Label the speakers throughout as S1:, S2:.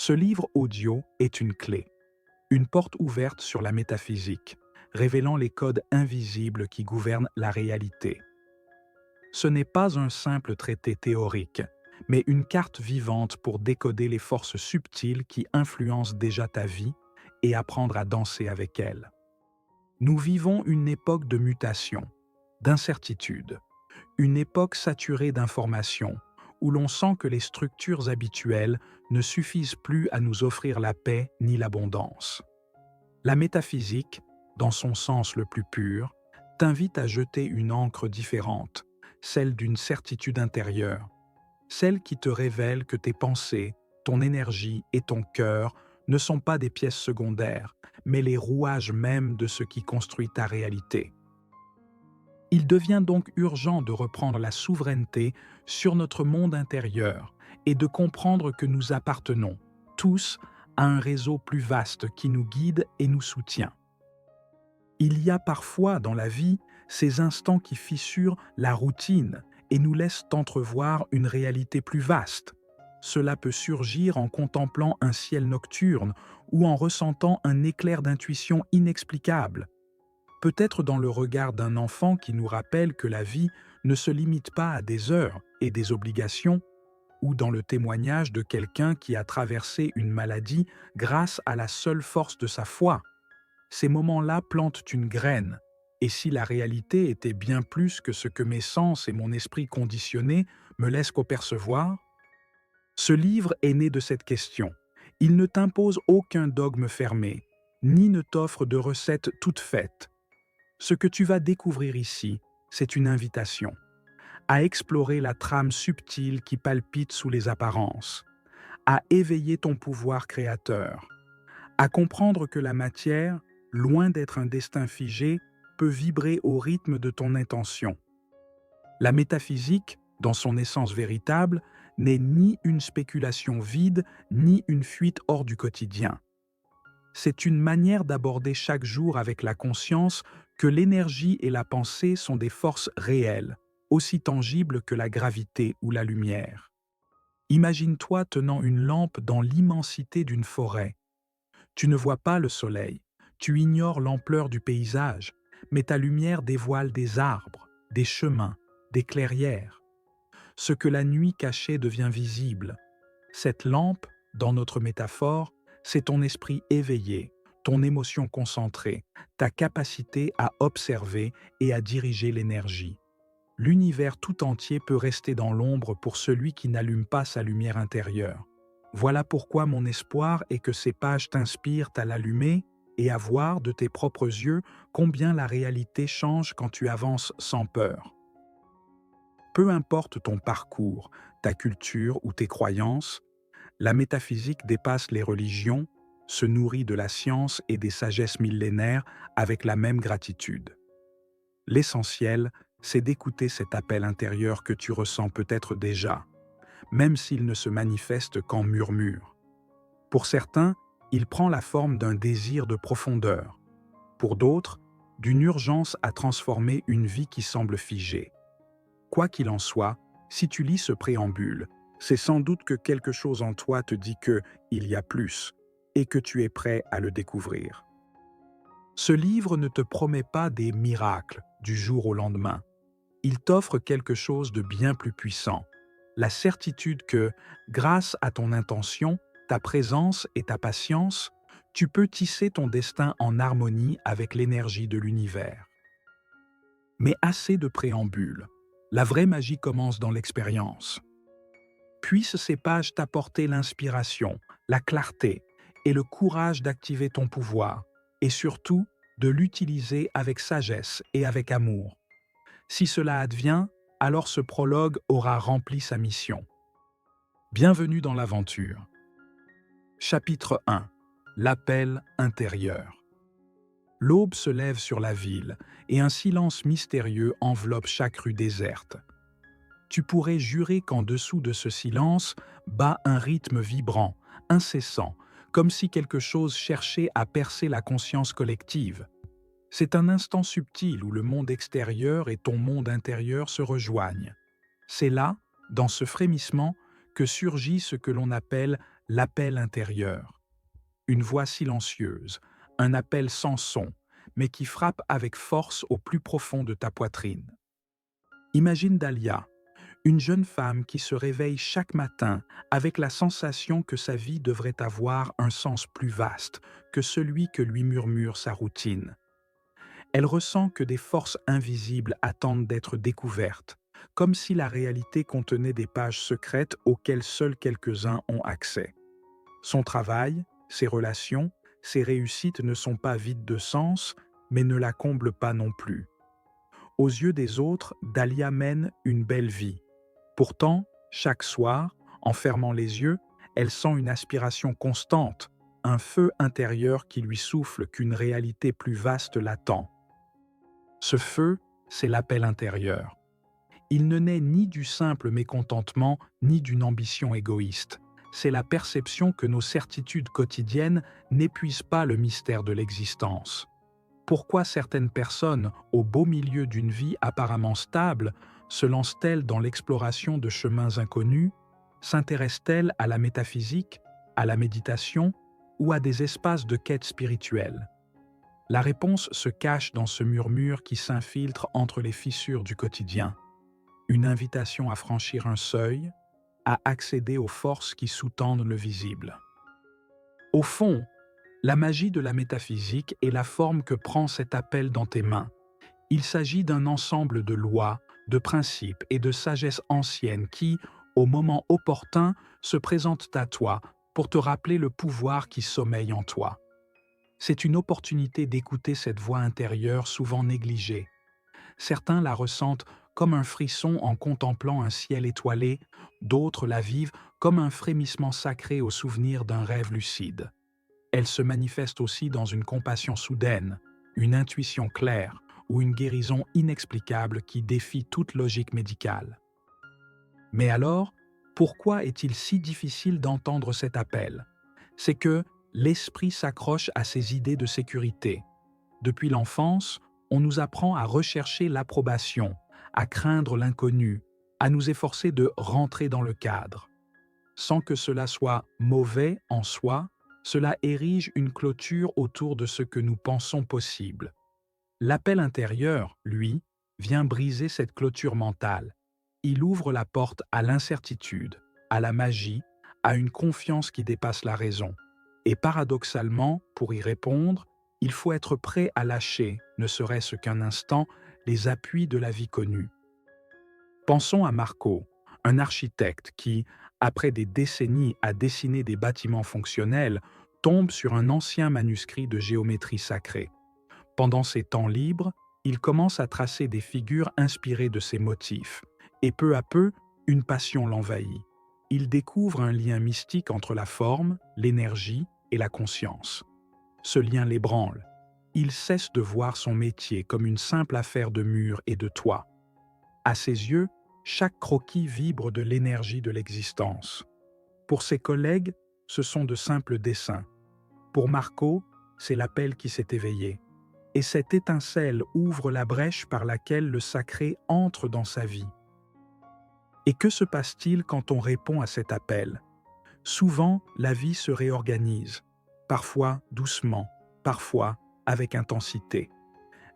S1: Ce livre audio est une clé, une porte ouverte sur la métaphysique, révélant les codes invisibles qui gouvernent la réalité. Ce n'est pas un simple traité théorique, mais une carte vivante pour décoder les forces subtiles qui influencent déjà ta vie et apprendre à danser avec elles. Nous vivons une époque de mutation, d'incertitude, une époque saturée d'informations, où l'on sent que les structures habituelles ne suffisent plus à nous offrir la paix ni l'abondance. La métaphysique, dans son sens le plus pur, t'invite à jeter une encre différente, celle d'une certitude intérieure, celle qui te révèle que tes pensées, ton énergie et ton cœur ne sont pas des pièces secondaires, mais les rouages mêmes de ce qui construit ta réalité. Il devient donc urgent de reprendre la souveraineté sur notre monde intérieur et de comprendre que nous appartenons, tous, à un réseau plus vaste qui nous guide et nous soutient. Il y a parfois dans la vie ces instants qui fissurent la routine et nous laissent entrevoir une réalité plus vaste. Cela peut surgir en contemplant un ciel nocturne ou en ressentant un éclair d'intuition inexplicable. Peut-être dans le regard d'un enfant qui nous rappelle que la vie ne se limite pas à des heures et des obligations, ou dans le témoignage de quelqu'un qui a traversé une maladie grâce à la seule force de sa foi. Ces moments-là plantent une graine, et si la réalité était bien plus que ce que mes sens et mon esprit conditionné me laissent qu'apercevoir? Ce livre est né de cette question. Il ne t'impose aucun dogme fermé, ni ne t'offre de recettes toutes faites. Ce que tu vas découvrir ici, c'est une invitation à explorer la trame subtile qui palpite sous les apparences, à éveiller ton pouvoir créateur, à comprendre que la matière, loin d'être un destin figé, peut vibrer au rythme de ton intention. La métaphysique, dans son essence véritable, n'est ni une spéculation vide, ni une fuite hors du quotidien. C'est une manière d'aborder chaque jour avec la conscience que l'énergie et la pensée sont des forces réelles, aussi tangibles que la gravité ou la lumière. Imagine-toi tenant une lampe dans l'immensité d'une forêt. Tu ne vois pas le soleil, tu ignores l'ampleur du paysage, mais ta lumière dévoile des arbres, des chemins, des clairières. Ce que la nuit cachait devient visible. Cette lampe, dans notre métaphore, c'est ton esprit éveillé, ton émotion concentrée, ta capacité à observer et à diriger l'énergie. L'univers tout entier peut rester dans l'ombre pour celui qui n'allume pas sa lumière intérieure. Voilà pourquoi mon espoir est que ces pages t'inspirent à l'allumer et à voir de tes propres yeux combien la réalité change quand tu avances sans peur. Peu importe ton parcours, ta culture ou tes croyances, la métaphysique dépasse les religions, se nourrit de la science et des sagesses millénaires avec la même gratitude. L'essentiel, c'est d'écouter cet appel intérieur que tu ressens peut-être déjà, même s'il ne se manifeste qu'en murmure. Pour certains, il prend la forme d'un désir de profondeur. Pour d'autres, d'une urgence à transformer une vie qui semble figée. Quoi qu'il en soit, si tu lis ce préambule, c'est sans doute que quelque chose en toi te dit que il y a plus et que tu es prêt à le découvrir. Ce livre ne te promet pas des miracles du jour au lendemain. Il t'offre quelque chose de bien plus puissant, la certitude que, grâce à ton intention, ta présence et ta patience, tu peux tisser ton destin en harmonie avec l'énergie de l'univers. Mais assez de préambule. La vraie magie commence dans l'expérience. Puissent ces pages t'apporter l'inspiration, la clarté et le courage d'activer ton pouvoir, et surtout de l'utiliser avec sagesse et avec amour. Si cela advient, alors ce prologue aura rempli sa mission. Bienvenue dans l'aventure. Chapitre 1. L'appel intérieur. L'aube se lève sur la ville et un silence mystérieux enveloppe chaque rue déserte. Tu pourrais jurer qu'en dessous de ce silence bat un rythme vibrant, incessant, comme si quelque chose cherchait à percer la conscience collective. C'est un instant subtil où le monde extérieur et ton monde intérieur se rejoignent. C'est là, dans ce frémissement, que surgit ce que l'on appelle l'appel intérieur. Une voix silencieuse, un appel sans son, mais qui frappe avec force au plus profond de ta poitrine. Imagine Dahlia, une jeune femme qui se réveille chaque matin avec la sensation que sa vie devrait avoir un sens plus vaste que celui que lui murmure sa routine. Elle ressent que des forces invisibles attendent d'être découvertes, comme si la réalité contenait des pages secrètes auxquelles seuls quelques-uns ont accès. Son travail, ses relations, ses réussites ne sont pas vides de sens, mais ne la comblent pas non plus. Aux yeux des autres, Dahlia mène une belle vie. Pourtant, chaque soir, en fermant les yeux, elle sent une aspiration constante, un feu intérieur qui lui souffle qu'une réalité plus vaste l'attend. Ce feu, c'est l'appel intérieur. Il ne naît ni du simple mécontentement, ni d'une ambition égoïste. C'est la perception que nos certitudes quotidiennes n'épuisent pas le mystère de l'existence. Pourquoi certaines personnes, au beau milieu d'une vie apparemment stable, se lancent-elles dans l'exploration de chemins inconnus? S'intéressent-elles à la métaphysique, à la méditation ou à des espaces de quête spirituelle? La réponse se cache dans ce murmure qui s'infiltre entre les fissures du quotidien. Une invitation à franchir un seuil, à accéder aux forces qui sous-tendent le visible. Au fond, la magie de la métaphysique est la forme que prend cet appel dans tes mains. Il s'agit d'un ensemble de lois, de principes et de sagesse anciennes qui, au moment opportun, se présentent à toi pour te rappeler le pouvoir qui sommeille en toi. C'est une opportunité d'écouter cette voix intérieure souvent négligée. Certains la ressentent comme un frisson en contemplant un ciel étoilé, d'autres la vivent comme un frémissement sacré au souvenir d'un rêve lucide. Elle se manifeste aussi dans une compassion soudaine, une intuition claire ou une guérison inexplicable qui défie toute logique médicale. Mais alors, pourquoi est-il si difficile d'entendre cet appel? C'est que l'esprit s'accroche à ses idées de sécurité. Depuis l'enfance, on nous apprend à rechercher l'approbation, à craindre l'inconnu, à nous efforcer de rentrer dans le cadre. Sans que cela soit mauvais en soi, cela érige une clôture autour de ce que nous pensons possible. L'appel intérieur, lui, vient briser cette clôture mentale. Il ouvre la porte à l'incertitude, à la magie, à une confiance qui dépasse la raison. Et paradoxalement, pour y répondre, il faut être prêt à lâcher, ne serait-ce qu'un instant, les appuis de la vie connue. Pensons à Marco, un architecte qui, après des décennies à dessiner des bâtiments fonctionnels, tombe sur un ancien manuscrit de géométrie sacrée. Pendant ses temps libres, il commence à tracer des figures inspirées de ses motifs, et peu à peu, une passion l'envahit. Il découvre un lien mystique entre la forme, l'énergie et la conscience. Ce lien l'ébranle. Il cesse de voir son métier comme une simple affaire de mur et de toit. À ses yeux, chaque croquis vibre de l'énergie de l'existence. Pour ses collègues, ce sont de simples dessins. Pour Marco, c'est l'appel qui s'est éveillé. Et cette étincelle ouvre la brèche par laquelle le sacré entre dans sa vie. Et que se passe-t-il quand on répond à cet appel? Souvent, la vie se réorganise, parfois doucement, parfois avec intensité.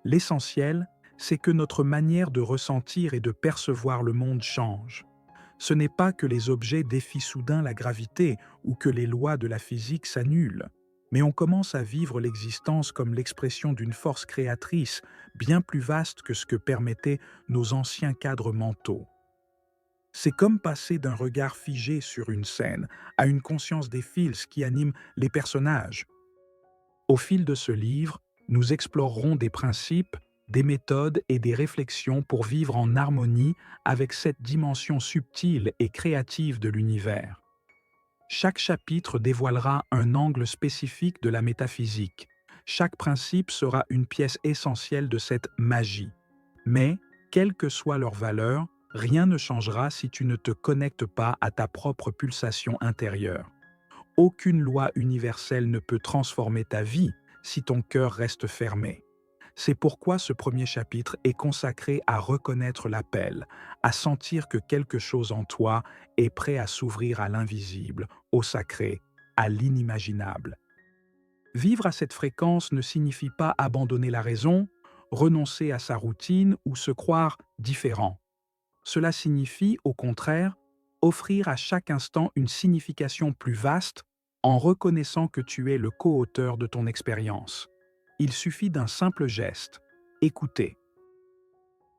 S1: L'essentiel, c'est que notre manière de ressentir et de percevoir le monde change. Ce n'est pas que les objets défient soudain la gravité ou que les lois de la physique s'annulent, mais on commence à vivre l'existence comme l'expression d'une force créatrice bien plus vaste que ce que permettaient nos anciens cadres mentaux. C'est comme passer d'un regard figé sur une scène à une conscience des fils qui animent les personnages. Au fil de ce livre, nous explorerons des principes, des méthodes et des réflexions pour vivre en harmonie avec cette dimension subtile et créative de l'univers. Chaque chapitre dévoilera un angle spécifique de la métaphysique. Chaque principe sera une pièce essentielle de cette magie. Mais, quelle que soit leur valeur, rien ne changera si tu ne te connectes pas à ta propre pulsation intérieure. Aucune loi universelle ne peut transformer ta vie si ton cœur reste fermé. C'est pourquoi ce premier chapitre est consacré à reconnaître l'appel, à sentir que quelque chose en toi est prêt à s'ouvrir à l'invisible, au sacré à l'inimaginable. Vivre à cette fréquence ne signifie pas abandonner la raison, renoncer à sa routine ou se croire différent. Cela signifie, au contraire, offrir à chaque instant une signification plus vaste en reconnaissant que tu es le co-auteur de ton expérience. Il suffit d'un simple geste, écouter.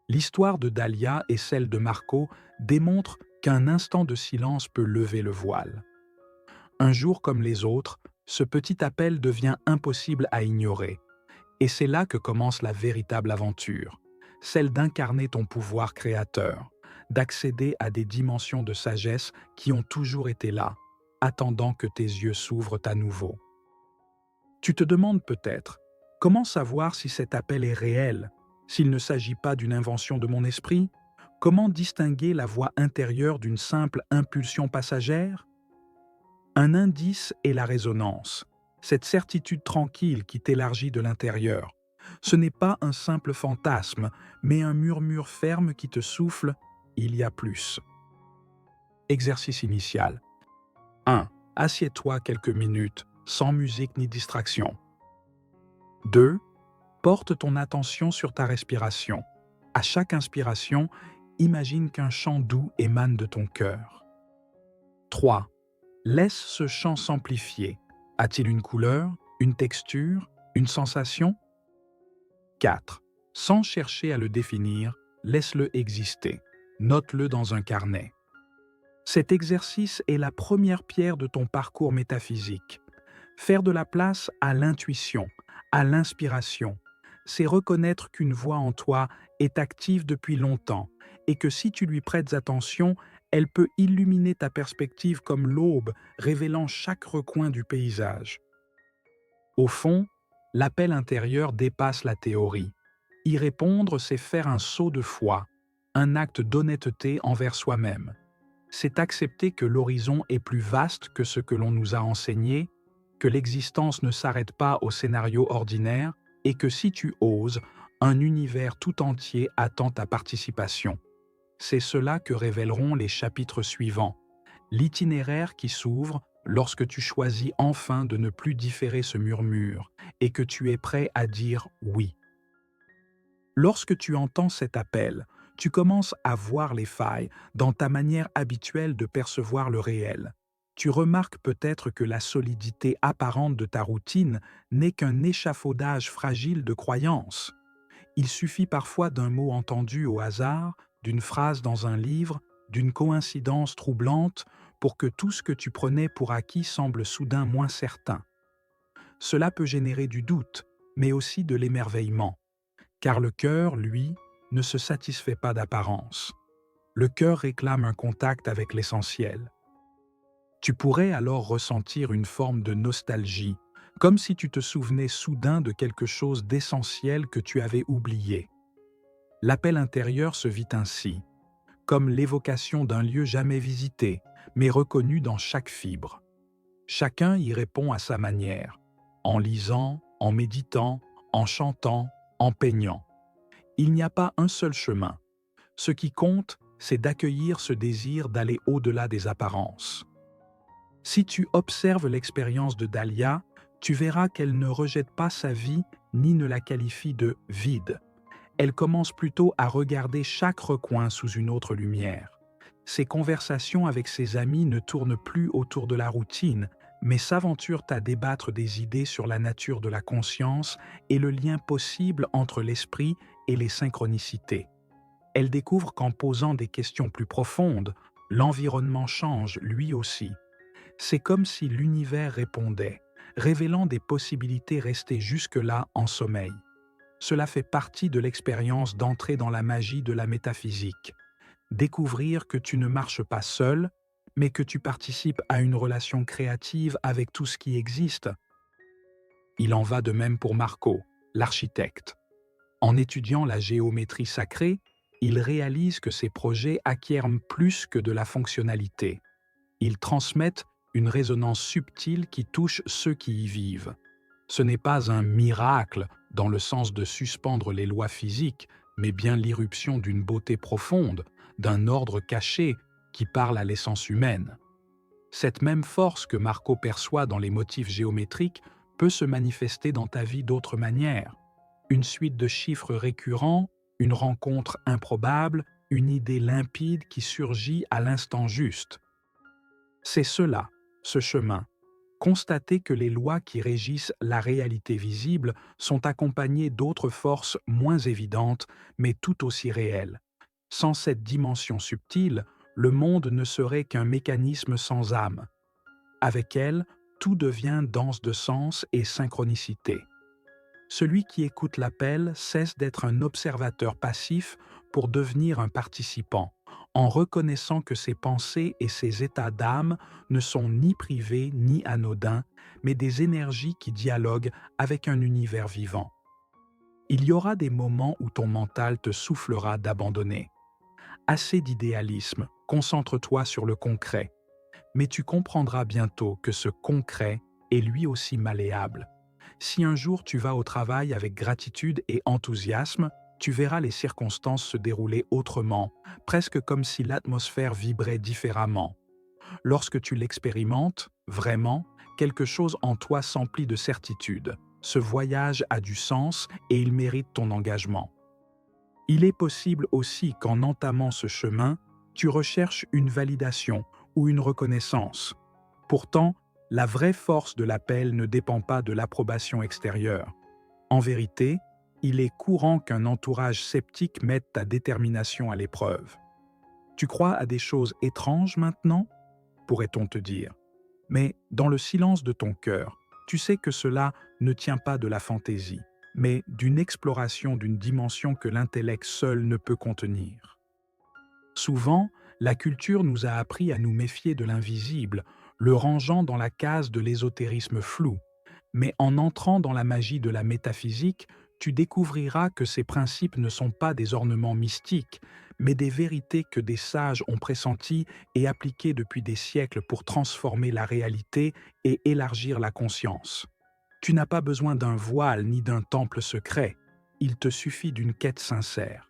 S1: L'histoire de Dahlia et celle de Marco démontrent qu'un instant de silence peut lever le voile. Un jour comme les autres, ce petit appel devient impossible à ignorer. Et c'est là que commence la véritable aventure, celle d'incarner ton pouvoir créateur, d'accéder à des dimensions de sagesse qui ont toujours été là, attendant que tes yeux s'ouvrent à nouveau. Tu te demandes peut-être, comment savoir si cet appel est réel, s'il ne s'agit pas d'une invention de mon esprit? Comment distinguer la voix intérieure d'une simple impulsion passagère? Un indice est la résonance, cette certitude tranquille qui t'élargit de l'intérieur. Ce n'est pas un simple fantasme, mais un murmure ferme qui te souffle « il y a plus ». Exercice initial. 1. Assieds-toi quelques minutes, sans musique ni distraction. 2. Porte ton attention sur ta respiration. À chaque inspiration, imagine qu'un chant doux émane de ton cœur. 3. Laisse ce chant s'amplifier. A-t-il une couleur, une texture, une sensation? 4. Sans chercher à le définir, laisse-le exister. Note-le dans un carnet. Cet exercice est la première pierre de ton parcours métaphysique. Faire de la place à l'intuition, à l'inspiration, c'est reconnaître qu'une voix en toi est active depuis longtemps et que si tu lui prêtes attention, elle peut illuminer ta perspective comme l'aube, révélant chaque recoin du paysage. Au fond, l'appel intérieur dépasse la théorie. Y répondre, c'est faire un saut de foi, un acte d'honnêteté envers soi-même. C'est accepter que l'horizon est plus vaste que ce que l'on nous a enseigné, que l'existence ne s'arrête pas au scénario ordinaire et que si tu oses, un univers tout entier attend ta participation. C'est cela que révéleront les chapitres suivants, l'itinéraire qui s'ouvre lorsque tu choisis enfin de ne plus différer ce murmure et que tu es prêt à dire oui. Lorsque tu entends cet appel, tu commences à voir les failles dans ta manière habituelle de percevoir le réel. Tu remarques peut-être que la solidité apparente de ta routine n'est qu'un échafaudage fragile de croyances. Il suffit parfois d'un mot entendu au hasard, d'une phrase dans un livre, d'une coïncidence troublante pour que tout ce que tu prenais pour acquis semble soudain moins certain. Cela peut générer du doute, mais aussi de l'émerveillement. Car le cœur, lui, ne se satisfait pas d'apparence. Le cœur réclame un contact avec l'essentiel. Tu pourrais alors ressentir une forme de nostalgie, comme si tu te souvenais soudain de quelque chose d'essentiel que tu avais oublié. L'appel intérieur se vit ainsi, comme l'évocation d'un lieu jamais visité, mais reconnu dans chaque fibre. Chacun y répond à sa manière, en lisant, en méditant, en chantant, en peignant. Il n'y a pas un seul chemin. Ce qui compte, c'est d'accueillir ce désir d'aller au-delà des apparences. Si tu observes l'expérience de Dahlia, tu verras qu'elle ne rejette pas sa vie ni ne la qualifie de « vide ». Elle commence plutôt à regarder chaque recoin sous une autre lumière. Ses conversations avec ses amis ne tournent plus autour de la routine, mais s'aventurent à débattre des idées sur la nature de la conscience et le lien possible entre l'esprit et les synchronicités. Elle découvre qu'en posant des questions plus profondes, l'environnement change lui aussi. C'est comme si l'univers répondait, révélant des possibilités restées jusque-là en sommeil. Cela fait partie de l'expérience d'entrer dans la magie de la métaphysique. Découvrir que tu ne marches pas seul, mais que tu participes à une relation créative avec tout ce qui existe. Il en va de même pour Marco, l'architecte. En étudiant la géométrie sacrée, il réalise que ses projets acquièrent plus que de la fonctionnalité. Ils transmettent une résonance subtile qui touche ceux qui y vivent. Ce n'est pas un miracle dans le sens de suspendre les lois physiques, mais bien l'irruption d'une beauté profonde, d'un ordre caché qui parle à l'essence humaine. Cette même force que Marco perçoit dans les motifs géométriques peut se manifester dans ta vie d'autres manières. Une suite de chiffres récurrents, une rencontre improbable, une idée limpide qui surgit à l'instant juste. C'est cela, ce chemin. Constater que les lois qui régissent la réalité visible sont accompagnées d'autres forces moins évidentes, mais tout aussi réelles. Sans cette dimension subtile, le monde ne serait qu'un mécanisme sans âme. Avec elle, tout devient danse de sens et synchronicité. Celui qui écoute l'appel cesse d'être un observateur passif pour devenir un participant, en reconnaissant que ses pensées et ses états d'âme ne sont ni privés ni anodins, mais des énergies qui dialoguent avec un univers vivant. Il y aura des moments où ton mental te soufflera d'abandonner. Assez d'idéalisme, concentre-toi sur le concret. Mais tu comprendras bientôt que ce concret est lui aussi malléable. Si un jour tu vas au travail avec gratitude et enthousiasme, tu verras les circonstances se dérouler autrement, presque comme si l'atmosphère vibrait différemment. Lorsque tu l'expérimentes, vraiment, quelque chose en toi s'emplit de certitude. Ce voyage a du sens et il mérite ton engagement. Il est possible aussi qu'en entamant ce chemin, tu recherches une validation ou une reconnaissance. Pourtant, la vraie force de l'appel ne dépend pas de l'approbation extérieure. En vérité, il est courant qu'un entourage sceptique mette ta détermination à l'épreuve. Tu crois à des choses étranges maintenant, pourrait-on te dire. Mais dans le silence de ton cœur, tu sais que cela ne tient pas de la fantaisie, mais d'une exploration d'une dimension que l'intellect seul ne peut contenir. Souvent, la culture nous a appris à nous méfier de l'invisible, le rangeant dans la case de l'ésotérisme flou. Mais en entrant dans la magie de la métaphysique, tu découvriras que ces principes ne sont pas des ornements mystiques, mais des vérités que des sages ont pressenties et appliquées depuis des siècles pour transformer la réalité et élargir la conscience. Tu n'as pas besoin d'un voile ni d'un temple secret, il te suffit d'une quête sincère.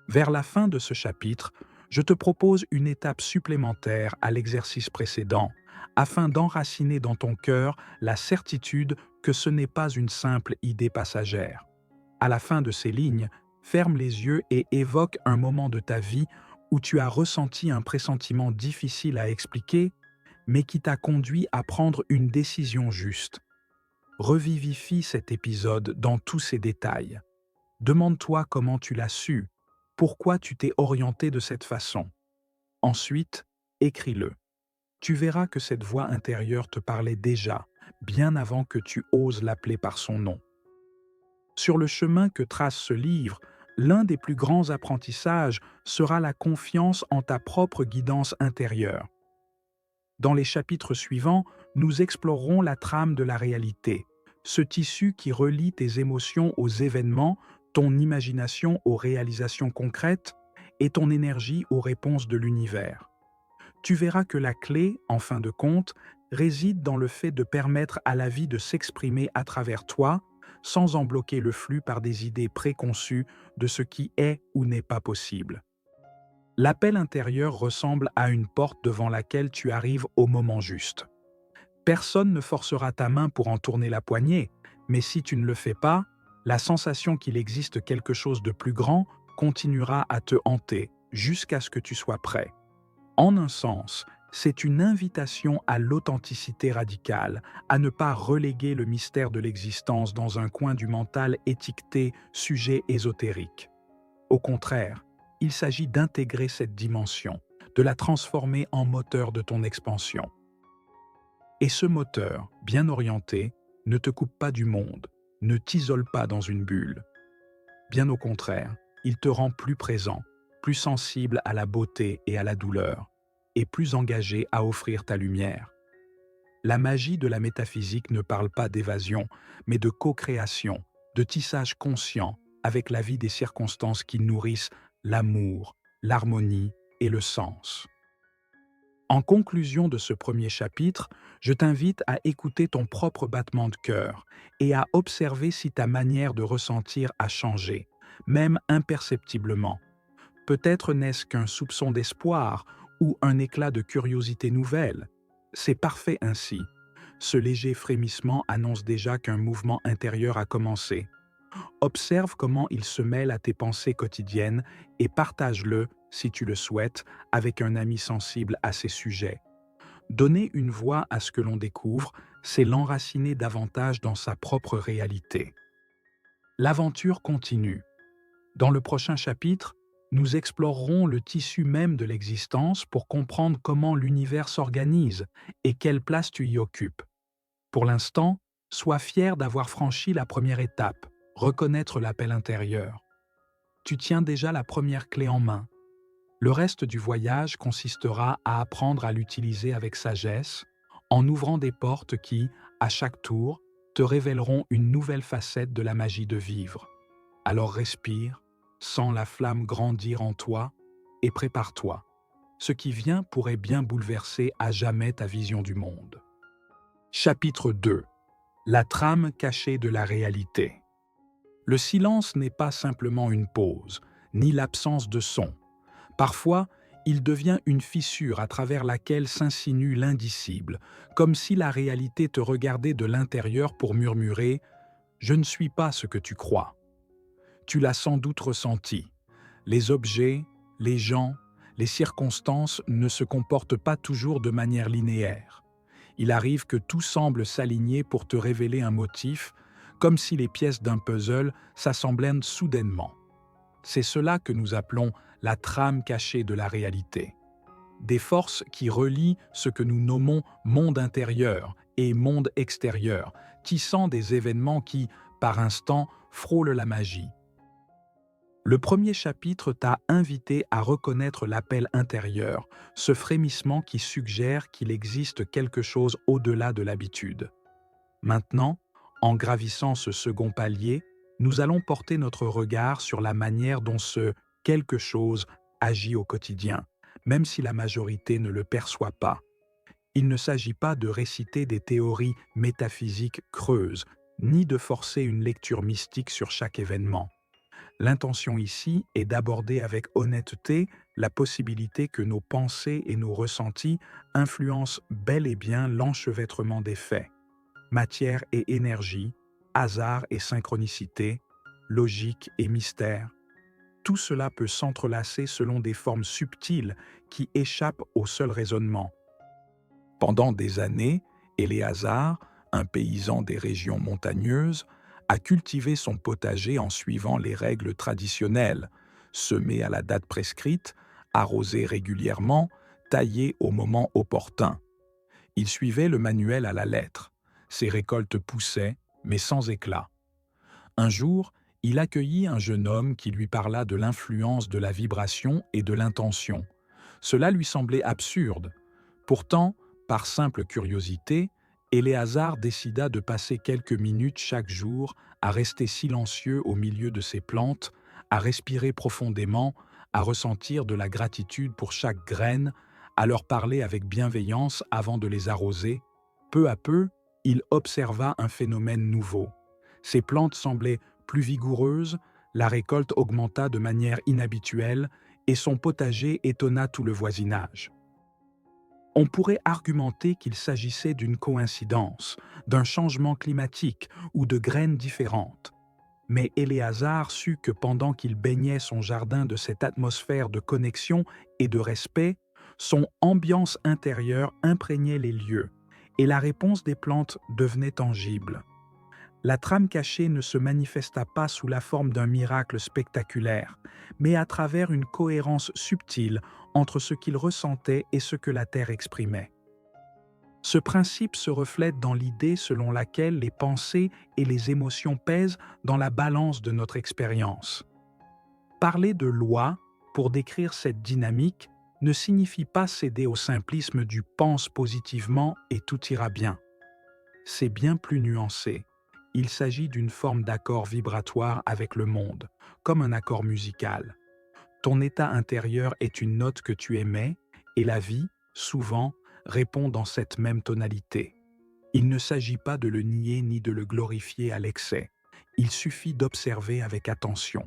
S1: Vers la fin de ce chapitre, je te propose une étape supplémentaire à l'exercice précédent, afin d'enraciner dans ton cœur la certitude que ce n'est pas une simple idée passagère. À la fin de ces lignes, ferme les yeux et évoque un moment de ta vie où tu as ressenti un pressentiment difficile à expliquer, mais qui t'a conduit à prendre une décision juste. Revivifie cet épisode dans tous ses détails. Demande-toi comment tu l'as su, pourquoi tu t'es orienté de cette façon. Ensuite, écris-le. Tu verras que cette voix intérieure te parlait déjà, bien avant que tu oses l'appeler par son nom. Sur le chemin que trace ce livre, l'un des plus grands apprentissages sera la confiance en ta propre guidance intérieure. Dans les chapitres suivants, nous explorerons la trame de la réalité, ce tissu qui relie tes émotions aux événements, ton imagination aux réalisations concrètes et ton énergie aux réponses de l'univers. Tu verras que la clé, en fin de compte, réside dans le fait de permettre à la vie de s'exprimer à travers toi, sans en bloquer le flux par des idées préconçues de ce qui est ou n'est pas possible. L'appel intérieur ressemble à une porte devant laquelle tu arrives au moment juste. Personne ne forcera ta main pour en tourner la poignée, mais si tu ne le fais pas, la sensation qu'il existe quelque chose de plus grand continuera à te hanter jusqu'à ce que tu sois prêt. En un sens, c'est une invitation à l'authenticité radicale, à ne pas reléguer le mystère de l'existence dans un coin du mental étiqueté sujet ésotérique. Au contraire, il s'agit d'intégrer cette dimension, de la transformer en moteur de ton expansion. Et ce moteur, bien orienté, ne te coupe pas du monde, ne t'isole pas dans une bulle. Bien au contraire, il te rend plus présent, plus sensible à la beauté et à la douleur, et plus engagé à offrir ta lumière. La magie de la métaphysique ne parle pas d'évasion, mais de co-création, de tissage conscient avec la vie des circonstances qui nourrissent l'amour, l'harmonie et le sens. En conclusion de ce premier chapitre, je t'invite à écouter ton propre battement de cœur et à observer si ta manière de ressentir a changé, même imperceptiblement. Peut-être n'est-ce qu'un soupçon d'espoir ou un éclat de curiosité nouvelle, C'est parfait ainsi. Ce léger frémissement annonce déjà qu'un mouvement intérieur a commencé. Observe comment il se mêle à tes pensées quotidiennes et partage-le, si tu le souhaites, avec un ami sensible à ces sujets. Donner une voix à ce que l'on découvre, c'est l'enraciner davantage dans sa propre réalité. L'aventure continue. Dans le prochain chapitre, nous explorerons le tissu même de l'existence pour comprendre comment l'univers s'organise et quelle place tu y occupes. Pour l'instant, sois fier d'avoir franchi la première étape, reconnaître l'appel intérieur. Tu tiens déjà la première clé en main. Le reste du voyage consistera à apprendre à l'utiliser avec sagesse, en ouvrant des portes qui, à chaque tour, te révéleront une nouvelle facette de la magie de vivre. Alors respire, sens la flamme grandir en toi et prépare-toi. Ce qui vient pourrait bien bouleverser à jamais ta vision du monde. Chapitre 2. La trame cachée de la réalité. Le silence n'est pas simplement une pause, ni l'absence de son. Parfois, il devient une fissure à travers laquelle s'insinue l'indicible, comme si la réalité te regardait de l'intérieur pour murmurer « Je ne suis pas ce que tu crois ». Tu l'as sans doute ressenti. Les objets, les gens, les circonstances ne se comportent pas toujours de manière linéaire. Il arrive que tout semble s'aligner pour te révéler un motif, comme si les pièces d'un puzzle s'assemblaient soudainement. C'est cela que nous appelons la trame cachée de la réalité. Des forces qui relient ce que nous nommons monde intérieur et monde extérieur, tissant des événements qui, par instants, frôlent la magie. Le premier chapitre t'a invité à reconnaître l'appel intérieur, ce frémissement qui suggère qu'il existe quelque chose au-delà de l'habitude. Maintenant, en gravissant ce second palier, nous allons porter notre regard sur la manière dont ce quelque chose agit au quotidien, même si la majorité ne le perçoit pas. Il ne s'agit pas de réciter des théories métaphysiques creuses, ni de forcer une lecture mystique sur chaque événement. L'intention ici est d'aborder avec honnêteté la possibilité que nos pensées et nos ressentis influencent bel et bien l'enchevêtrement des faits. Matière et énergie, hasard et synchronicité, logique et mystère. Tout cela peut s'entrelacer selon des formes subtiles qui échappent au seul raisonnement. Pendant des années, Éléazar, un paysan des régions montagneuses, a cultivé son potager en suivant les règles traditionnelles, semer à la date prescrite, arroser régulièrement, tailler au moment opportun. Il suivait le manuel à la lettre. Ses récoltes poussaient, mais sans éclat. Un jour, il accueillit un jeune homme qui lui parla de l'influence de la vibration et de l'intention. Cela lui semblait absurde. Pourtant, par simple curiosité, Éléazar décida de passer quelques minutes chaque jour à rester silencieux au milieu de ses plantes, à respirer profondément, à ressentir de la gratitude pour chaque graine, à leur parler avec bienveillance avant de les arroser. Peu à peu, il observa un phénomène nouveau. Ses plantes semblaient plus vigoureuses, la récolte augmenta de manière inhabituelle et son potager étonna tout le voisinage. On pourrait argumenter qu'il s'agissait d'une coïncidence, d'un changement climatique ou de graines différentes. Mais Éléazar sut que pendant qu'il baignait son jardin de cette atmosphère de connexion et de respect, son ambiance intérieure imprégnait les lieux, et la réponse des plantes devenait tangible. La trame cachée ne se manifesta pas sous la forme d'un miracle spectaculaire, mais à travers une cohérence subtile entre ce qu'il ressentait et ce que la terre exprimait. Ce principe se reflète dans l'idée selon laquelle les pensées et les émotions pèsent dans la balance de notre expérience. Parler de loi pour décrire cette dynamique ne signifie pas céder au simplisme du « pense positivement et tout ira bien ». C'est bien plus nuancé. Il s'agit d'une forme d'accord vibratoire avec le monde, comme un accord musical. Ton état intérieur est une note que tu émets, et la vie, souvent, répond dans cette même tonalité. Il ne s'agit pas de le nier ni de le glorifier à l'excès. Il suffit d'observer avec attention.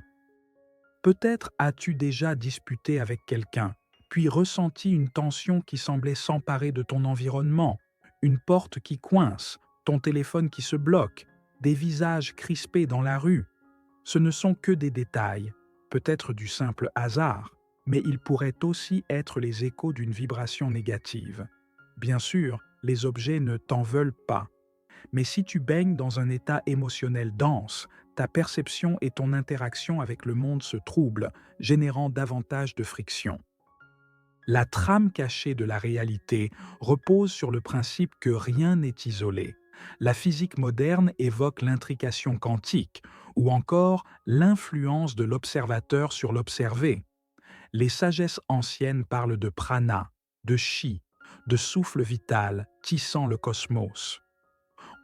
S1: Peut-être as-tu déjà disputé avec quelqu'un, puis ressenti une tension qui semblait s'emparer de ton environnement, une porte qui coince, ton téléphone qui se bloque, des visages crispés dans la rue. Ce ne sont que des détails, peut-être du simple hasard, mais ils pourraient aussi être les échos d'une vibration négative. Bien sûr, les objets ne t'en veulent pas, mais si tu baignes dans un état émotionnel dense, ta perception et ton interaction avec le monde se troublent, générant davantage de friction. La trame cachée de la réalité repose sur le principe que rien n'est isolé. La physique moderne évoque l'intrication quantique ou encore l'influence de l'observateur sur l'observé. Les sagesses anciennes parlent de prana, de chi, de souffle vital tissant le cosmos.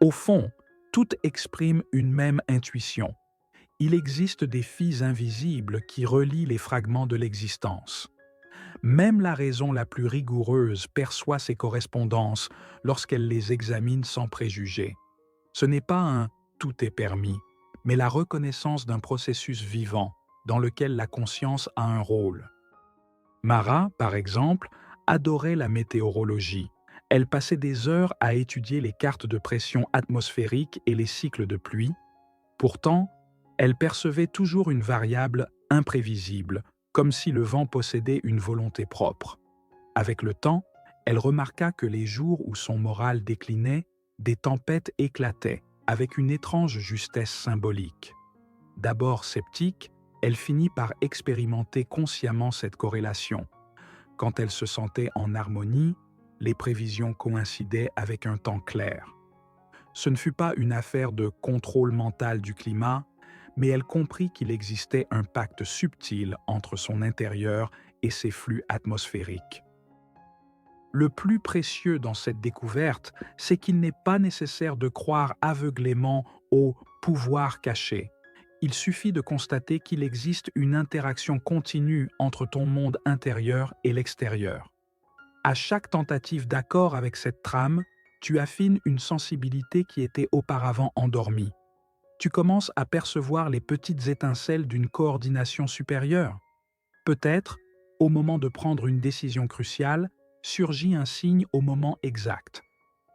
S1: Au fond, toutes expriment une même intuition. Il existe des fils invisibles qui relient les fragments de l'existence. Même la raison la plus rigoureuse perçoit ces correspondances lorsqu'elle les examine sans préjugés. Ce n'est pas un «tout est permis», mais la reconnaissance d'un processus vivant dans lequel la conscience a un rôle. Mara, par exemple, adorait la météorologie. Elle passait des heures à étudier les cartes de pression atmosphérique et les cycles de pluie. Pourtant, elle percevait toujours une variable imprévisible, comme si le vent possédait une volonté propre. Avec le temps, elle remarqua que les jours où son moral déclinait, des tempêtes éclataient, avec une étrange justesse symbolique. D'abord sceptique, elle finit par expérimenter consciemment cette corrélation. Quand elle se sentait en harmonie, les prévisions coïncidaient avec un temps clair. Ce ne fut pas une affaire de contrôle mental du climat, mais elle comprit qu'il existait un pacte subtil entre son intérieur et ses flux atmosphériques. Le plus précieux dans cette découverte, c'est qu'il n'est pas nécessaire de croire aveuglément au pouvoir caché. Il suffit de constater qu'il existe une interaction continue entre ton monde intérieur et l'extérieur. À chaque tentative d'accord avec cette trame, tu affines une sensibilité qui était auparavant endormie. Tu commences à percevoir les petites étincelles d'une coordination supérieure. Peut-être, au moment de prendre une décision cruciale, surgit un signe au moment exact.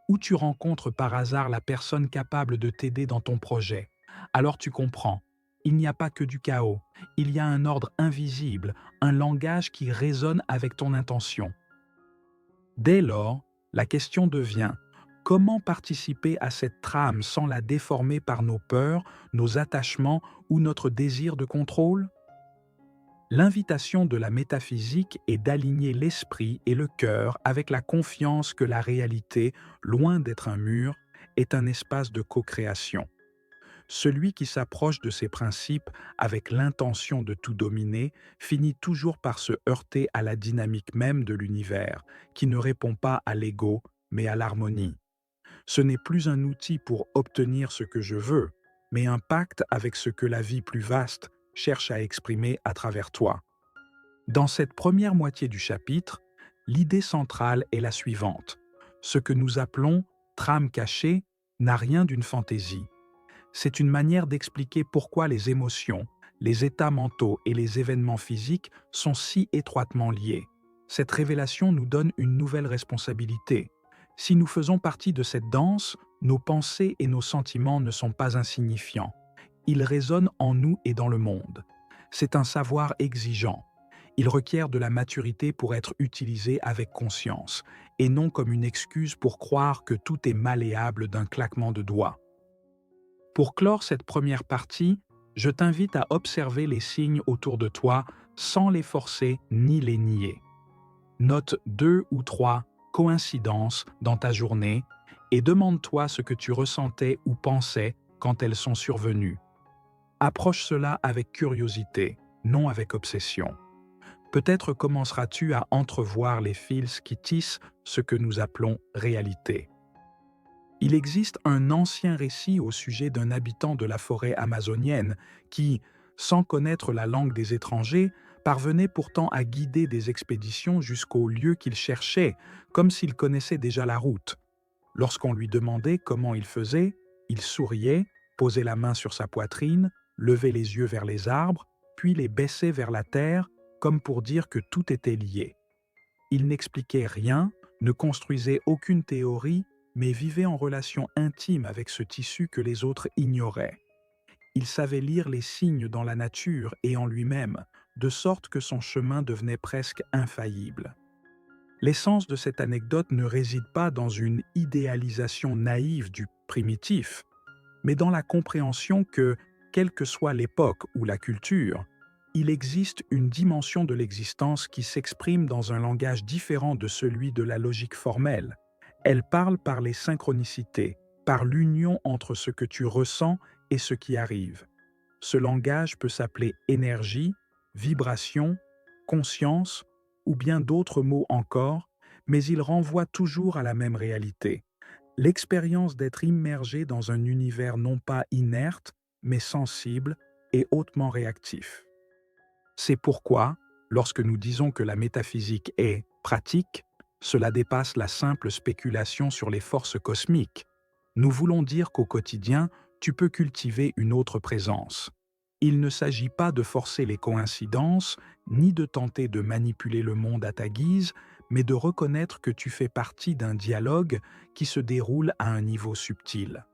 S1: Ou tu rencontres par hasard la personne capable de t'aider dans ton projet. Alors tu comprends, il n'y a pas que du chaos, il y a un ordre invisible, un langage qui résonne avec ton intention. Dès lors, la question devient: comment participer à cette trame sans la déformer par nos peurs, nos attachements ou notre désir de contrôle? L'invitation de la métaphysique est d'aligner l'esprit et le cœur avec la confiance que la réalité, loin d'être un mur, est un espace de co-création. Celui qui s'approche de ces principes avec l'intention de tout dominer finit toujours par se heurter à la dynamique même de l'univers, qui ne répond pas à l'ego, mais à l'harmonie. Ce n'est plus un outil pour obtenir ce que je veux, mais un pacte avec ce que la vie plus vaste cherche à exprimer à travers toi. Dans cette première moitié du chapitre, l'idée centrale est la suivante. Ce que nous appelons trame cachée n'a rien d'une fantaisie. C'est une manière d'expliquer pourquoi les émotions, les états mentaux et les événements physiques sont si étroitement liés. Cette révélation nous donne une nouvelle responsabilité. Si nous faisons partie de cette danse, nos pensées et nos sentiments ne sont pas insignifiants. Ils résonnent en nous et dans le monde. C'est un savoir exigeant. Il requiert de la maturité pour être utilisé avec conscience, et non comme une excuse pour croire que tout est malléable d'un claquement de doigts. Pour clore cette première partie, je t'invite à observer les signes autour de toi sans les forcer ni les nier. Note 2 ou 3 coïncidences dans ta journée et demande-toi ce que tu ressentais ou pensais quand elles sont survenues. Approche cela avec curiosité, non avec obsession. Peut-être commenceras-tu à entrevoir les fils qui tissent ce que nous appelons réalité. Il existe un ancien récit au sujet d'un habitant de la forêt amazonienne qui, sans connaître la langue des étrangers, parvenait pourtant à guider des expéditions jusqu'au lieu qu'il cherchait, comme s'il connaissait déjà la route. Lorsqu'on lui demandait comment il faisait, il souriait, posait la main sur sa poitrine, levait les yeux vers les arbres, puis les baissait vers la terre, comme pour dire que tout était lié. Il n'expliquait rien, ne construisait aucune théorie, mais vivait en relation intime avec ce tissu que les autres ignoraient. Il savait lire les signes dans la nature et en lui-même, de sorte que son chemin devenait presque infaillible. L'essence de cette anecdote ne réside pas dans une idéalisation naïve du primitif, mais dans la compréhension que, quelle que soit l'époque ou la culture, il existe une dimension de l'existence qui s'exprime dans un langage différent de celui de la logique formelle. Elle parle par les synchronicités, par l'union entre ce que tu ressens et ce qui arrive. Ce langage peut s'appeler énergie, vibration, conscience ou bien d'autres mots encore, mais il renvoie toujours à la même réalité. L'expérience d'être immergé dans un univers non pas inerte, mais sensible et hautement réactif. C'est pourquoi, lorsque nous disons que la métaphysique est pratique, cela dépasse la simple spéculation sur les forces cosmiques. Nous voulons dire qu'au quotidien, tu peux cultiver une autre présence. Il ne s'agit pas de forcer les coïncidences, ni de tenter de manipuler le monde à ta guise, mais de reconnaître que tu fais partie d'un dialogue qui se déroule à un niveau subtil.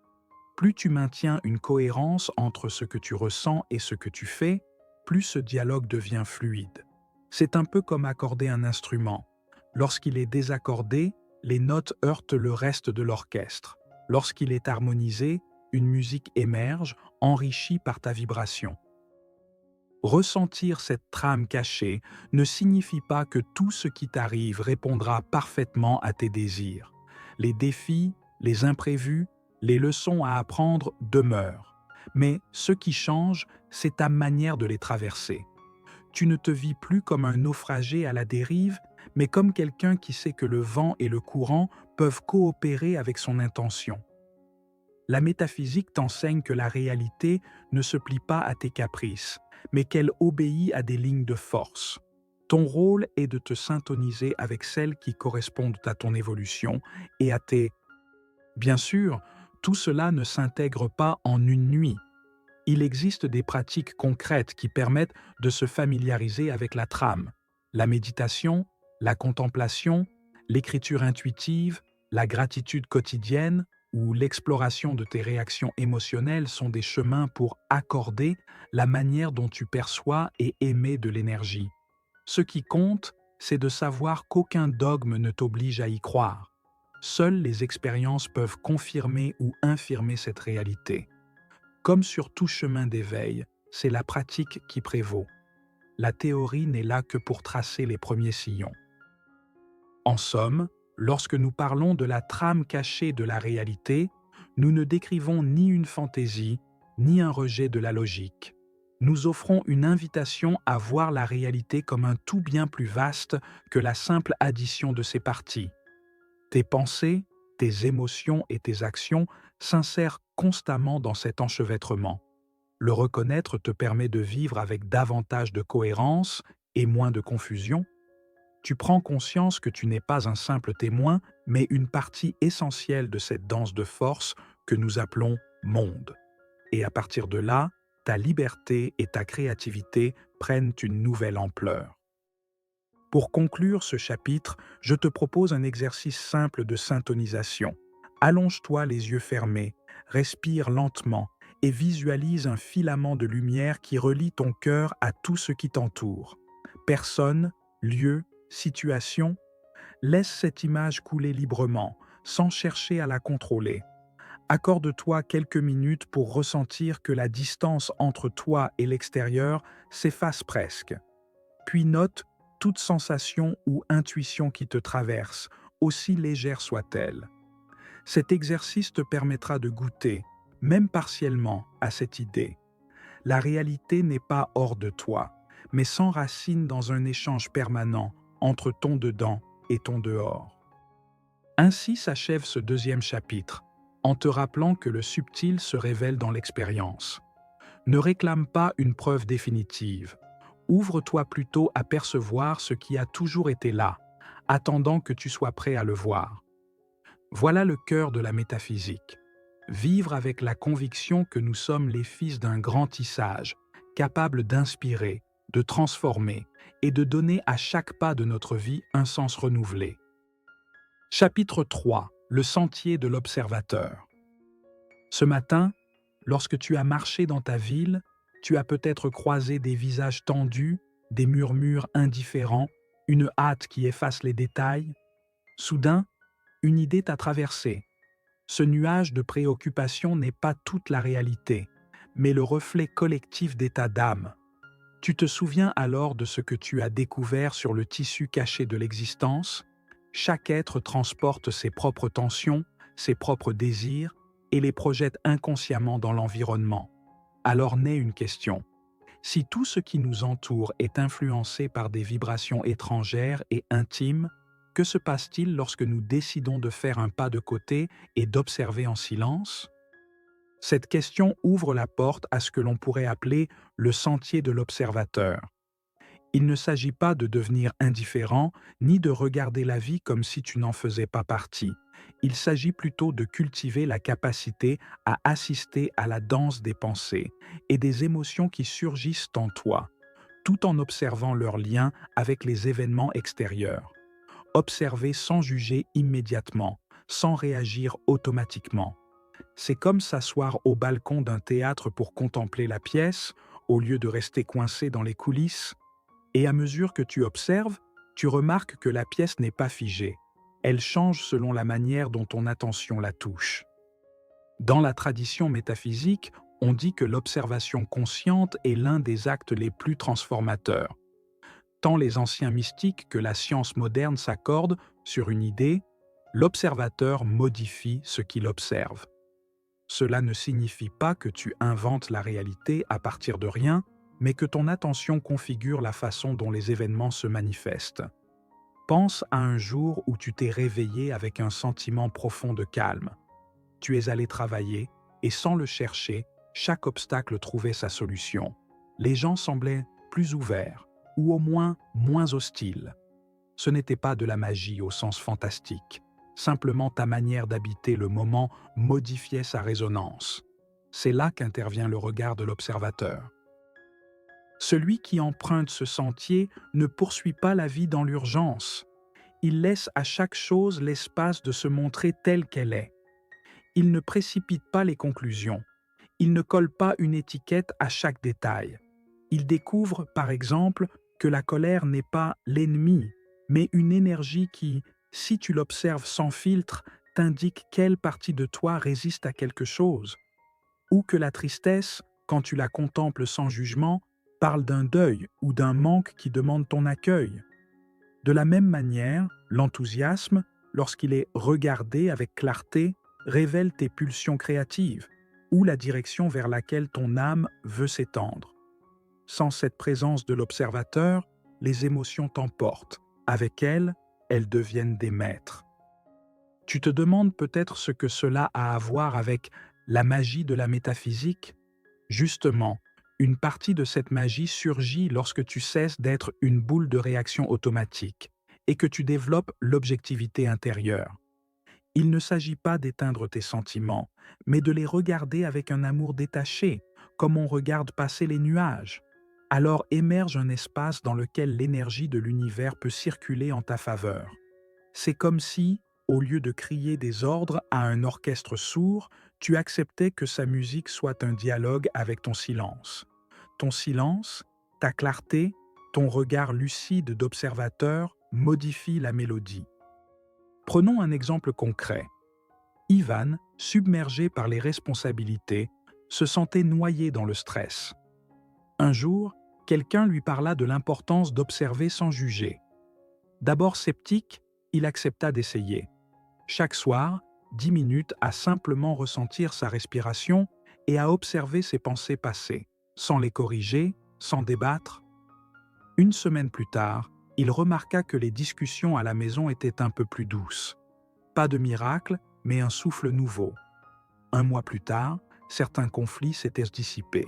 S1: Plus tu maintiens une cohérence entre ce que tu ressens et ce que tu fais, plus ce dialogue devient fluide. C'est un peu comme accorder un instrument. Lorsqu'il est désaccordé, les notes heurtent le reste de l'orchestre. Lorsqu'il est harmonisé, une musique émerge, enrichie par ta vibration. Ressentir cette trame cachée ne signifie pas que tout ce qui t'arrive répondra parfaitement à tes désirs. Les défis, les imprévus, les leçons à apprendre demeurent. Mais ce qui change, c'est ta manière de les traverser. Tu ne te vis plus comme un naufragé à la dérive, mais comme quelqu'un qui sait que le vent et le courant peuvent coopérer avec son intention. La métaphysique t'enseigne que la réalité ne se plie pas à tes caprices, mais qu'elle obéit à des lignes de force. Ton rôle est de te syntoniser avec celles qui correspondent à ton évolution et à tes... Bien sûr, tout cela ne s'intègre pas en une nuit. Il existe des pratiques concrètes qui permettent de se familiariser avec la trame. La méditation, la contemplation, l'écriture intuitive, la gratitude quotidienne ou l'exploration de tes réactions émotionnelles sont des chemins pour accorder la manière dont tu perçois et émets de l'énergie. Ce qui compte, c'est de savoir qu'aucun dogme ne t'oblige à y croire. Seules les expériences peuvent confirmer ou infirmer cette réalité. Comme sur tout chemin d'éveil, c'est la pratique qui prévaut. La théorie n'est là que pour tracer les premiers sillons. En somme, lorsque nous parlons de la trame cachée de la réalité, nous ne décrivons ni une fantaisie, ni un rejet de la logique. Nous offrons une invitation à voir la réalité comme un tout bien plus vaste que la simple addition de ses parties. Tes pensées, tes émotions et tes actions s'insèrent constamment dans cet enchevêtrement. Le reconnaître te permet de vivre avec davantage de cohérence et moins de confusion. Tu prends conscience que tu n'es pas un simple témoin, mais une partie essentielle de cette danse de force que nous appelons monde. Et à partir de là, ta liberté et ta créativité prennent une nouvelle ampleur. Pour conclure ce chapitre, je te propose un exercice simple de syntonisation. Allonge-toi les yeux fermés, respire lentement et visualise un filament de lumière qui relie ton cœur à tout ce qui t'entoure. Personne, lieu, situation, laisse cette image couler librement, sans chercher à la contrôler. Accorde-toi quelques minutes pour ressentir que la distance entre toi et l'extérieur s'efface presque. Puis note toute sensation ou intuition qui te traverse, aussi légère soit-elle. Cet exercice te permettra de goûter, même partiellement, à cette idée. La réalité n'est pas hors de toi, mais s'enracine dans un échange permanent entre ton dedans et ton dehors. Ainsi s'achève ce deuxième chapitre, en te rappelant que le subtil se révèle dans l'expérience. Ne réclame pas une preuve définitive. Ouvre-toi plutôt à percevoir ce qui a toujours été là, attendant que tu sois prêt à le voir. Voilà le cœur de la métaphysique. Vivre avec la conviction que nous sommes les fils d'un grand tissage, capable d'inspirer, de transformer et de donner à chaque pas de notre vie un sens renouvelé. Chapitre 3. Le sentier de l'observateur. Ce matin, lorsque tu as marché dans ta ville, tu as peut-être croisé des visages tendus, des murmures indifférents, une hâte qui efface les détails. Soudain, une idée t'a traversé. Ce nuage de préoccupation n'est pas toute la réalité, mais le reflet collectif d'état d'âme. Tu te souviens alors de ce que tu as découvert sur le tissu caché de l'existence? Chaque être transporte ses propres tensions, ses propres désirs, et les projette inconsciemment dans l'environnement. Alors naît une question. Si tout ce qui nous entoure est influencé par des vibrations étrangères et intimes, que se passe-t-il lorsque nous décidons de faire un pas de côté et d'observer en silence? Cette question ouvre la porte à ce que l'on pourrait appeler le sentier de l'observateur. Il ne s'agit pas de devenir indifférent, ni de regarder la vie comme si tu n'en faisais pas partie. Il s'agit plutôt de cultiver la capacité à assister à la danse des pensées et des émotions qui surgissent en toi, tout en observant leurs liens avec les événements extérieurs. Observer sans juger immédiatement, sans réagir automatiquement. C'est comme s'asseoir au balcon d'un théâtre pour contempler la pièce, au lieu de rester coincé dans les coulisses. Et à mesure que tu observes, tu remarques que la pièce n'est pas figée. Elle change selon la manière dont ton attention la touche. Dans la tradition métaphysique, on dit que l'observation consciente est l'un des actes les plus transformateurs. Tant les anciens mystiques que la science moderne s'accordent sur une idée, l'observateur modifie ce qu'il observe. Cela ne signifie pas que tu inventes la réalité à partir de rien, mais que ton attention configure la façon dont les événements se manifestent. Pense à un jour où tu t'es réveillé avec un sentiment profond de calme. Tu es allé travailler et sans le chercher, chaque obstacle trouvait sa solution. Les gens semblaient plus ouverts, ou au moins moins hostiles. Ce n'était pas de la magie au sens fantastique. Simplement ta manière d'habiter le moment modifiait sa résonance. C'est là qu'intervient le regard de l'observateur. Celui qui emprunte ce sentier ne poursuit pas la vie dans l'urgence. Il laisse à chaque chose l'espace de se montrer telle qu'elle est. Il ne précipite pas les conclusions. Il ne colle pas une étiquette à chaque détail. Il découvre, par exemple, que la colère n'est pas l'ennemi, mais une énergie qui, si tu l'observes sans filtre, t'indique quelle partie de toi résiste à quelque chose. Ou que la tristesse, quand tu la contemples sans jugement, parle d'un deuil ou d'un manque qui demande ton accueil. De la même manière, l'enthousiasme, lorsqu'il est regardé avec clarté, révèle tes pulsions créatives ou la direction vers laquelle ton âme veut s'étendre. Sans cette présence de l'observateur, les émotions t'emportent. Avec elles, elles deviennent des maîtres. Tu te demandes peut-être ce que cela a à voir avec la magie de la métaphysique? Justement, une partie de cette magie surgit lorsque tu cesses d'être une boule de réaction automatique et que tu développes l'objectivité intérieure. Il ne s'agit pas d'éteindre tes sentiments, mais de les regarder avec un amour détaché, comme on regarde passer les nuages. Alors émerge un espace dans lequel l'énergie de l'univers peut circuler en ta faveur. C'est comme si, au lieu de crier des ordres à un orchestre sourd, tu acceptais que sa musique soit un dialogue avec ton silence. Ton silence, ta clarté, ton regard lucide d'observateur modifient la mélodie. Prenons un exemple concret. Ivan, submergé par les responsabilités, se sentait noyé dans le stress. Un jour, quelqu'un lui parla de l'importance d'observer sans juger. D'abord sceptique, il accepta d'essayer. Chaque soir, 10 minutes à simplement ressentir sa respiration et à observer ses pensées passées, sans les corriger, sans débattre. Une semaine plus tard, il remarqua que les discussions à la maison étaient un peu plus douces. Pas de miracle, mais un souffle nouveau. Un mois plus tard, certains conflits s'étaient dissipés.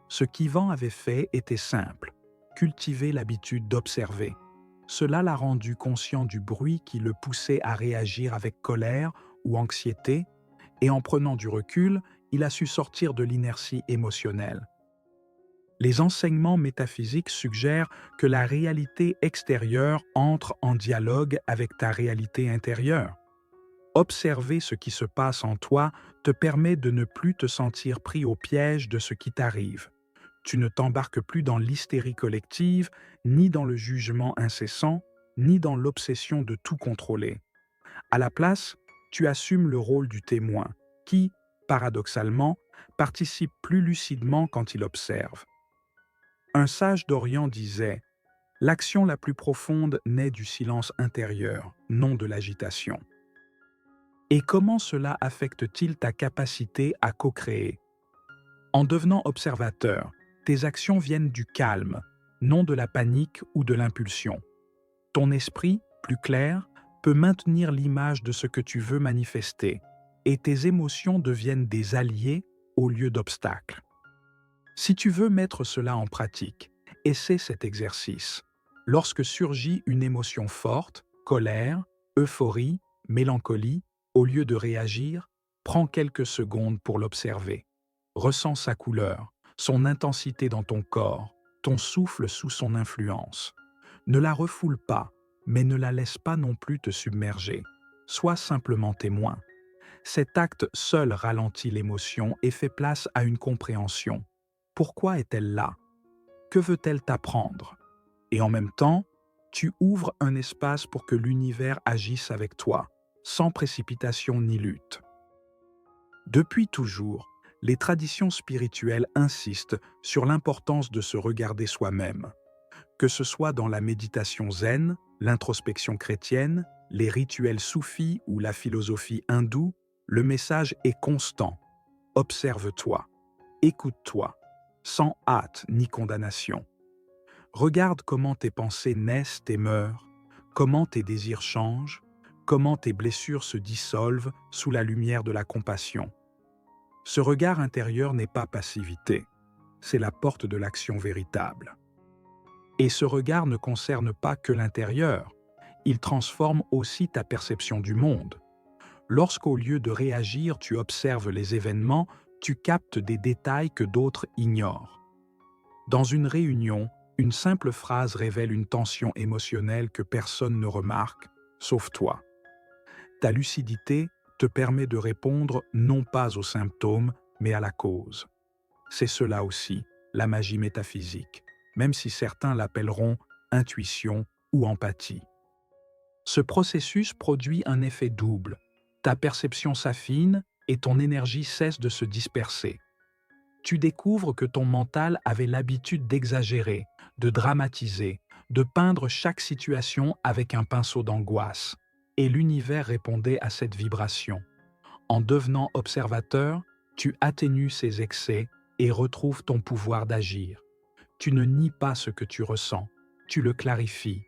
S1: Ce qu'Ivan avait fait était simple, cultiver l'habitude d'observer. Cela l'a rendu conscient du bruit qui le poussait à réagir avec colère ou anxiété, et en prenant du recul, il a su sortir de l'inertie émotionnelle. Les enseignements métaphysiques suggèrent que la réalité extérieure entre en dialogue avec ta réalité intérieure. Observer ce qui se passe en toi te permet de ne plus te sentir pris au piège de ce qui t'arrive. Tu ne t'embarques plus dans l'hystérie collective, ni dans le jugement incessant, ni dans l'obsession de tout contrôler. À la place, tu assumes le rôle du témoin, qui, paradoxalement, participe plus lucidement quand il observe. Un sage d'Orient disait « L'action la plus profonde naît du silence intérieur, non de l'agitation ». Et comment cela affecte-t-il ta capacité à co-créer? En devenant observateur, tes actions viennent du calme, non de la panique ou de l'impulsion. Ton esprit, plus clair, peut maintenir l'image de ce que tu veux manifester, et tes émotions deviennent des alliés au lieu d'obstacles. Si tu veux mettre cela en pratique, essaie cet exercice. Lorsque surgit une émotion forte, colère, euphorie, mélancolie, au lieu de réagir, prends quelques secondes pour l'observer. Ressens sa couleur, son intensité dans ton corps, ton souffle sous son influence. Ne la refoule pas, mais ne la laisse pas non plus te submerger. Sois simplement témoin. Cet acte seul ralentit l'émotion et fait place à une compréhension. Pourquoi est-elle là? Que veut-elle t'apprendre? Et en même temps, tu ouvres un espace pour que l'univers agisse avec toi, sans précipitation ni lutte. Depuis toujours, les traditions spirituelles insistent sur l'importance de se regarder soi-même. Que ce soit dans la méditation zen, l'introspection chrétienne, les rituels soufis ou la philosophie hindoue, le message est constant. Observe-toi, écoute-toi, sans hâte ni condamnation. Regarde comment tes pensées naissent et meurent, comment tes désirs changent, comment tes blessures se dissolvent sous la lumière de la compassion. Ce regard intérieur n'est pas passivité, c'est la porte de l'action véritable. Et ce regard ne concerne pas que l'intérieur, il transforme aussi ta perception du monde. Lorsqu'au lieu de réagir, tu observes les événements, tu captes des détails que d'autres ignorent. Dans une réunion, une simple phrase révèle une tension émotionnelle que personne ne remarque, sauf toi. Ta lucidité te permet de répondre non pas aux symptômes, mais à la cause. C'est cela aussi, la magie métaphysique, même si certains l'appelleront intuition ou empathie. Ce processus produit un effet double. Ta perception s'affine et ton énergie cesse de se disperser. Tu découvres que ton mental avait l'habitude d'exagérer, de dramatiser, de peindre chaque situation avec un pinceau d'angoisse. Et l'univers répondait à cette vibration. En devenant observateur, tu atténues ces excès et retrouves ton pouvoir d'agir. Tu ne nies pas ce que tu ressens, tu le clarifies.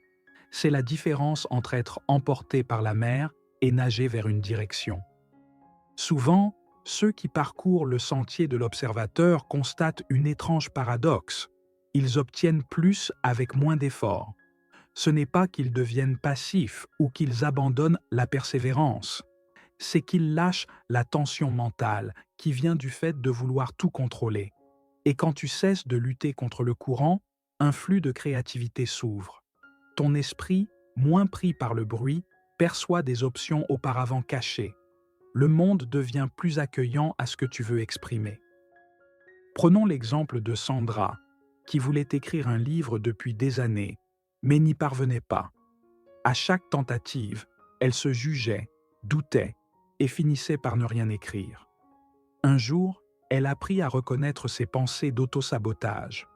S1: C'est la différence entre être emporté par la mer et nager vers une direction. Souvent, ceux qui parcourent le sentier de l'observateur constatent une étrange paradoxe. Ils obtiennent plus avec moins d'efforts. Ce n'est pas qu'ils deviennent passifs ou qu'ils abandonnent la persévérance. C'est qu'ils lâchent la tension mentale qui vient du fait de vouloir tout contrôler. Et quand tu cesses de lutter contre le courant, un flux de créativité s'ouvre. Ton esprit, moins pris par le bruit, perçoit des options auparavant cachées. Le monde devient plus accueillant à ce que tu veux exprimer. Prenons l'exemple de Sandra, qui voulait écrire un livre depuis des années, mais n'y parvenait pas. À chaque tentative, elle se jugeait, doutait et finissait par ne rien écrire. Un jour, elle apprit à reconnaître ses pensées d'autosabotage.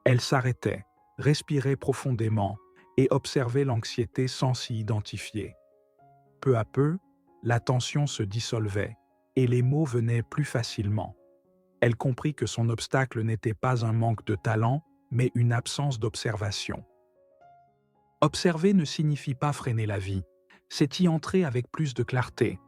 S1: Elle s'arrêtait, respirait profondément et observait l'anxiété sans s'y identifier. Peu à peu, la tension se dissolvait et les mots venaient plus facilement. Elle comprit que son obstacle n'était pas un manque de talent, mais une absence d'observation. Observer ne signifie pas freiner la vie, c'est y entrer avec plus de clarté.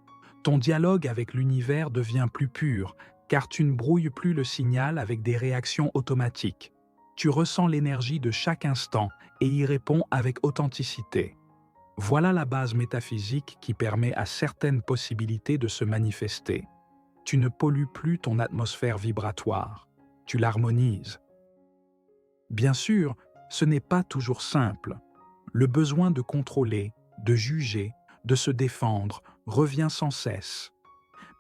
S1: Ton dialogue avec l'univers devient plus pur, car tu ne brouilles plus le signal avec des réactions automatiques. Tu ressens l'énergie de chaque instant et y réponds avec authenticité. Voilà la base métaphysique qui permet à certaines possibilités de se manifester. Tu ne pollues plus ton atmosphère vibratoire, tu l'harmonises. Bien sûr, ce n'est pas toujours simple. Le besoin de contrôler, de juger, de se défendre revient sans cesse.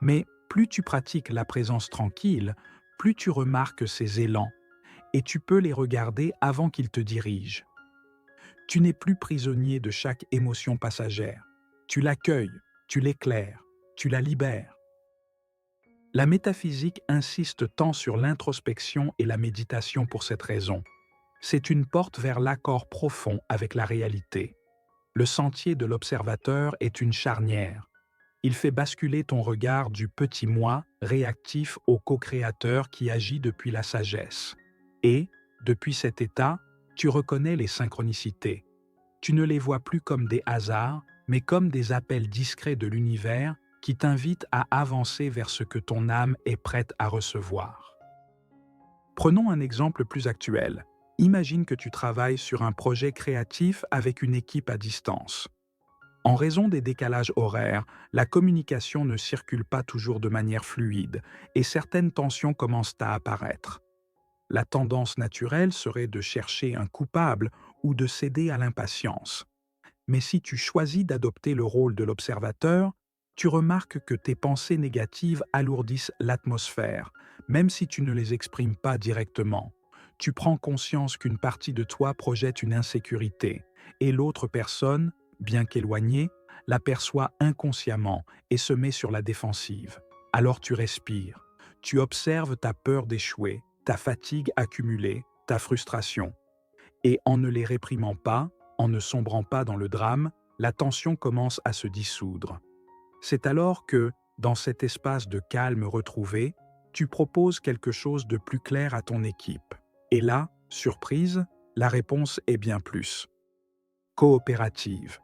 S1: Mais plus tu pratiques la présence tranquille, plus tu remarques ces élans, et tu peux les regarder avant qu'ils te dirigent. Tu n'es plus prisonnier de chaque émotion passagère. Tu l'accueilles, tu l'éclaires, tu la libères. La métaphysique insiste tant sur l'introspection et la méditation pour cette raison. C'est une porte vers l'accord profond avec la réalité. Le sentier de l'observateur est une charnière. Il fait basculer ton regard du petit moi réactif au co-créateur qui agit depuis la sagesse. Et, depuis cet état, tu reconnais les synchronicités. Tu ne les vois plus comme des hasards, mais comme des appels discrets de l'univers qui t'invitent à avancer vers ce que ton âme est prête à recevoir. Prenons un exemple plus actuel. Imagine que tu travailles sur un projet créatif avec une équipe à distance. En raison des décalages horaires, la communication ne circule pas toujours de manière fluide et certaines tensions commencent à apparaître. La tendance naturelle serait de chercher un coupable ou de céder à l'impatience. Mais si tu choisis d'adopter le rôle de l'observateur, tu remarques que tes pensées négatives alourdissent l'atmosphère, même si tu ne les exprimes pas directement. Tu prends conscience qu'une partie de toi projette une insécurité, et l'autre personne, bien qu'éloignée, l'aperçoit inconsciemment et se met sur la défensive. Alors tu respires, tu observes ta peur d'échouer, ta fatigue accumulée, ta frustration. Et en ne les réprimant pas, en ne sombrant pas dans le drame, la tension commence à se dissoudre. C'est alors que, dans cet espace de calme retrouvé, tu proposes quelque chose de plus clair à ton équipe. Et là, surprise, la réponse est bien plus. Coopérative.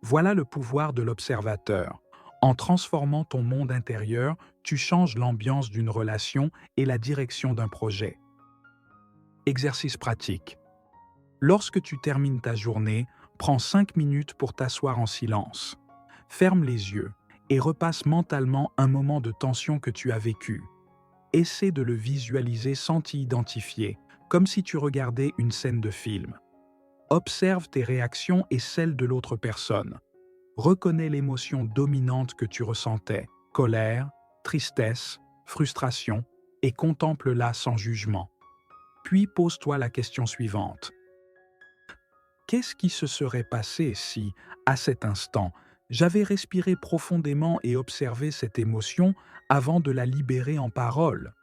S1: Voilà le pouvoir de l'observateur. En transformant ton monde intérieur, tu changes l'ambiance d'une relation et la direction d'un projet. Exercice pratique. Lorsque tu termines ta journée, prends 5 minutes pour t'asseoir en silence. Ferme les yeux et repasse mentalement un moment de tension que tu as vécu. Essaie de le visualiser sans t'y identifier, comme si tu regardais une scène de film. Observe tes réactions et celles de l'autre personne. Reconnais l'émotion dominante que tu ressentais, colère, tristesse, frustration, et contemple-la sans jugement. Puis pose-toi la question suivante. Qu'est-ce qui se serait passé si, à cet instant, j'avais respiré profondément et observé cette émotion avant de la libérer en paroles?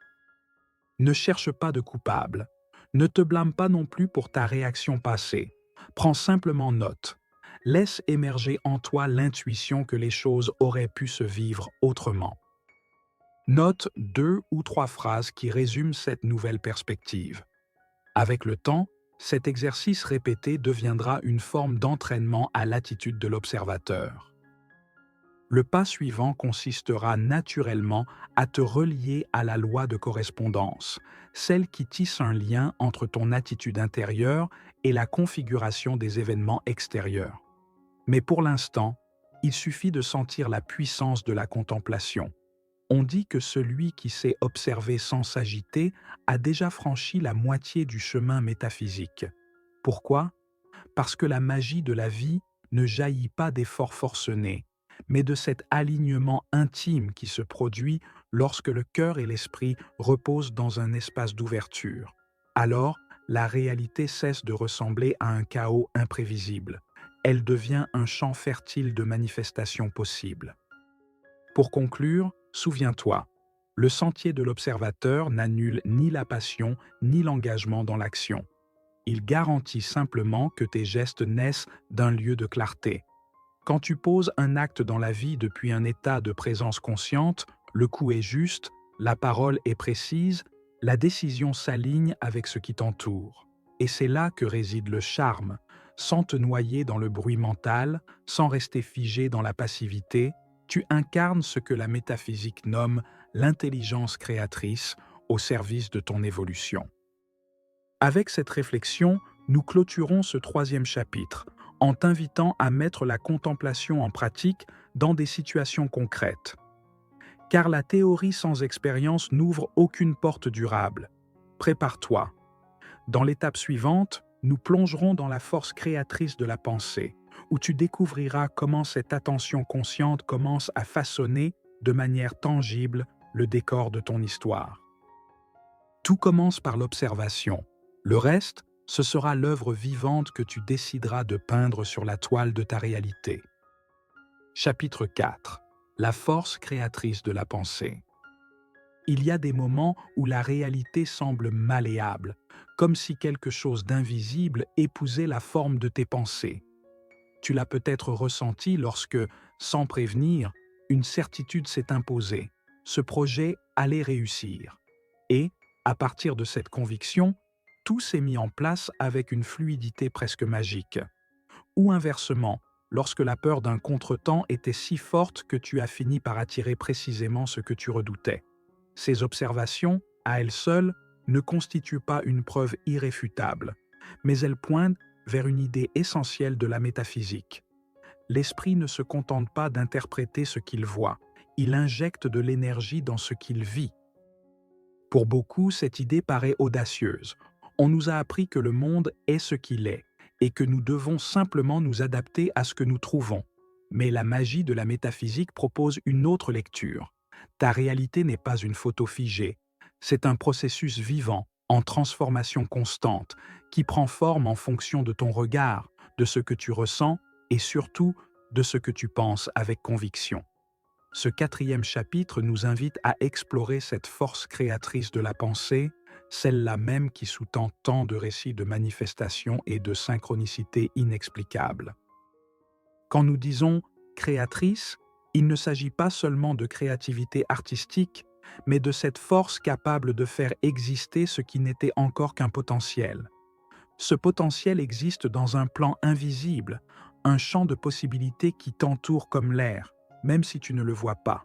S1: Ne cherche pas de coupable. Ne te blâme pas non plus pour ta réaction passée. Prends simplement note. Laisse émerger en toi l'intuition que les choses auraient pu se vivre autrement. Note 2 ou 3 phrases qui résument cette nouvelle perspective. Avec le temps, cet exercice répété deviendra une forme d'entraînement à l'attitude de l'observateur. Le pas suivant consistera naturellement à te relier à la loi de correspondance, celle qui tisse un lien entre ton attitude intérieure et la configuration des événements extérieurs. Mais pour l'instant, il suffit de sentir la puissance de la contemplation. On dit que celui qui sait observer sans s'agiter a déjà franchi la moitié du chemin métaphysique. Pourquoi? Parce que la magie de la vie ne jaillit pas d'efforts forcenés, mais de cet alignement intime qui se produit lorsque le cœur et l'esprit reposent dans un espace d'ouverture. Alors, la réalité cesse de ressembler à un chaos imprévisible. Elle devient un champ fertile de manifestations possibles. Pour conclure, souviens-toi, le sentier de l'observateur n'annule ni la passion ni l'engagement dans l'action. Il garantit simplement que tes gestes naissent d'un lieu de clarté. Quand tu poses un acte dans la vie depuis un état de présence consciente, le coup est juste, la parole est précise, la décision s'aligne avec ce qui t'entoure. Et c'est là que réside le charme, sans te noyer dans le bruit mental, sans rester figé dans la passivité, tu incarnes ce que la métaphysique nomme l'intelligence créatrice au service de ton évolution. Avec cette réflexion, nous clôturons ce 3e chapitre en t'invitant à mettre la contemplation en pratique dans des situations concrètes. Car la théorie sans expérience n'ouvre aucune porte durable. Prépare-toi. Dans l'étape suivante, nous plongerons dans la force créatrice de la pensée, où tu découvriras comment cette attention consciente commence à façonner de manière tangible le décor de ton histoire. Tout commence par l'observation. Le reste, ce sera l'œuvre vivante que tu décideras de peindre sur la toile de ta réalité. Chapitre 4. La force créatrice de la pensée. Il y a des moments où la réalité semble malléable, comme si quelque chose d'invisible épousait la forme de tes pensées. Tu l'as peut-être ressenti lorsque, sans prévenir, une certitude s'est imposée. Ce projet allait réussir. Et, à partir de cette conviction, tout s'est mis en place avec une fluidité presque magique. Ou inversement, lorsque la peur d'un contretemps était si forte que tu as fini par attirer précisément ce que tu redoutais. Ces observations, à elles seules, ne constituent pas une preuve irréfutable, mais elles pointent vers une idée essentielle de la métaphysique. L'esprit ne se contente pas d'interpréter ce qu'il voit, il injecte de l'énergie dans ce qu'il vit. Pour beaucoup, cette idée paraît audacieuse. On nous a appris que le monde est ce qu'il est, et que nous devons simplement nous adapter à ce que nous trouvons. Mais la magie de la métaphysique propose une autre lecture. Ta réalité n'est pas une photo figée, c'est un processus vivant, en transformation constante, qui prend forme en fonction de ton regard, de ce que tu ressens et surtout de ce que tu penses avec conviction. Ce 4e chapitre nous invite à explorer cette force créatrice de la pensée, celle-là même qui sous-tend tant de récits de manifestations et de synchronicités inexplicables. Quand nous disons « créatrice », il ne s'agit pas seulement de créativité artistique, mais de cette force capable de faire exister ce qui n'était encore qu'un potentiel. Ce potentiel existe dans un plan invisible, un champ de possibilités qui t'entoure comme l'air, même si tu ne le vois pas.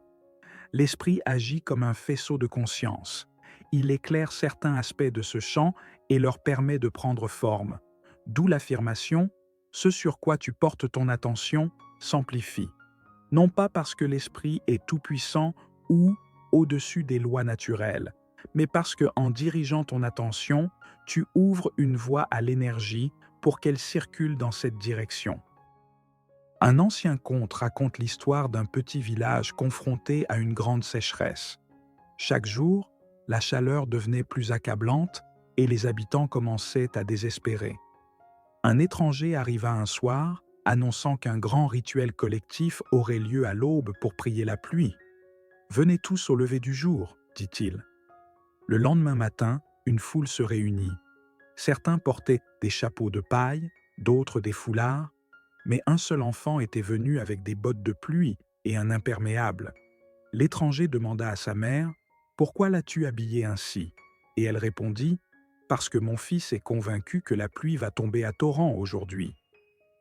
S1: L'esprit agit comme un faisceau de conscience. Il éclaire certains aspects de ce champ et leur permet de prendre forme. D'où l'affirmation « ce sur quoi tu portes ton attention s'amplifie ». Non pas parce que l'esprit est tout-puissant ou au-dessus des lois naturelles, mais parce que en dirigeant ton attention, tu ouvres une voie à l'énergie pour qu'elle circule dans cette direction. Un ancien conte raconte l'histoire d'un petit village confronté à une grande sécheresse. Chaque jour, la chaleur devenait plus accablante et les habitants commençaient à désespérer. Un étranger arriva un soir, annonçant qu'un grand rituel collectif aurait lieu à l'aube pour prier la pluie. « Venez tous au lever du jour », dit-il. Le lendemain matin, une foule se réunit. Certains portaient des chapeaux de paille, d'autres des foulards, mais un seul enfant était venu avec des bottes de pluie et un imperméable. L'étranger demanda à sa mère « Pourquoi l'as-tu habillé ainsi ?» Et elle répondit « Parce que mon fils est convaincu que la pluie va tomber à torrent aujourd'hui. »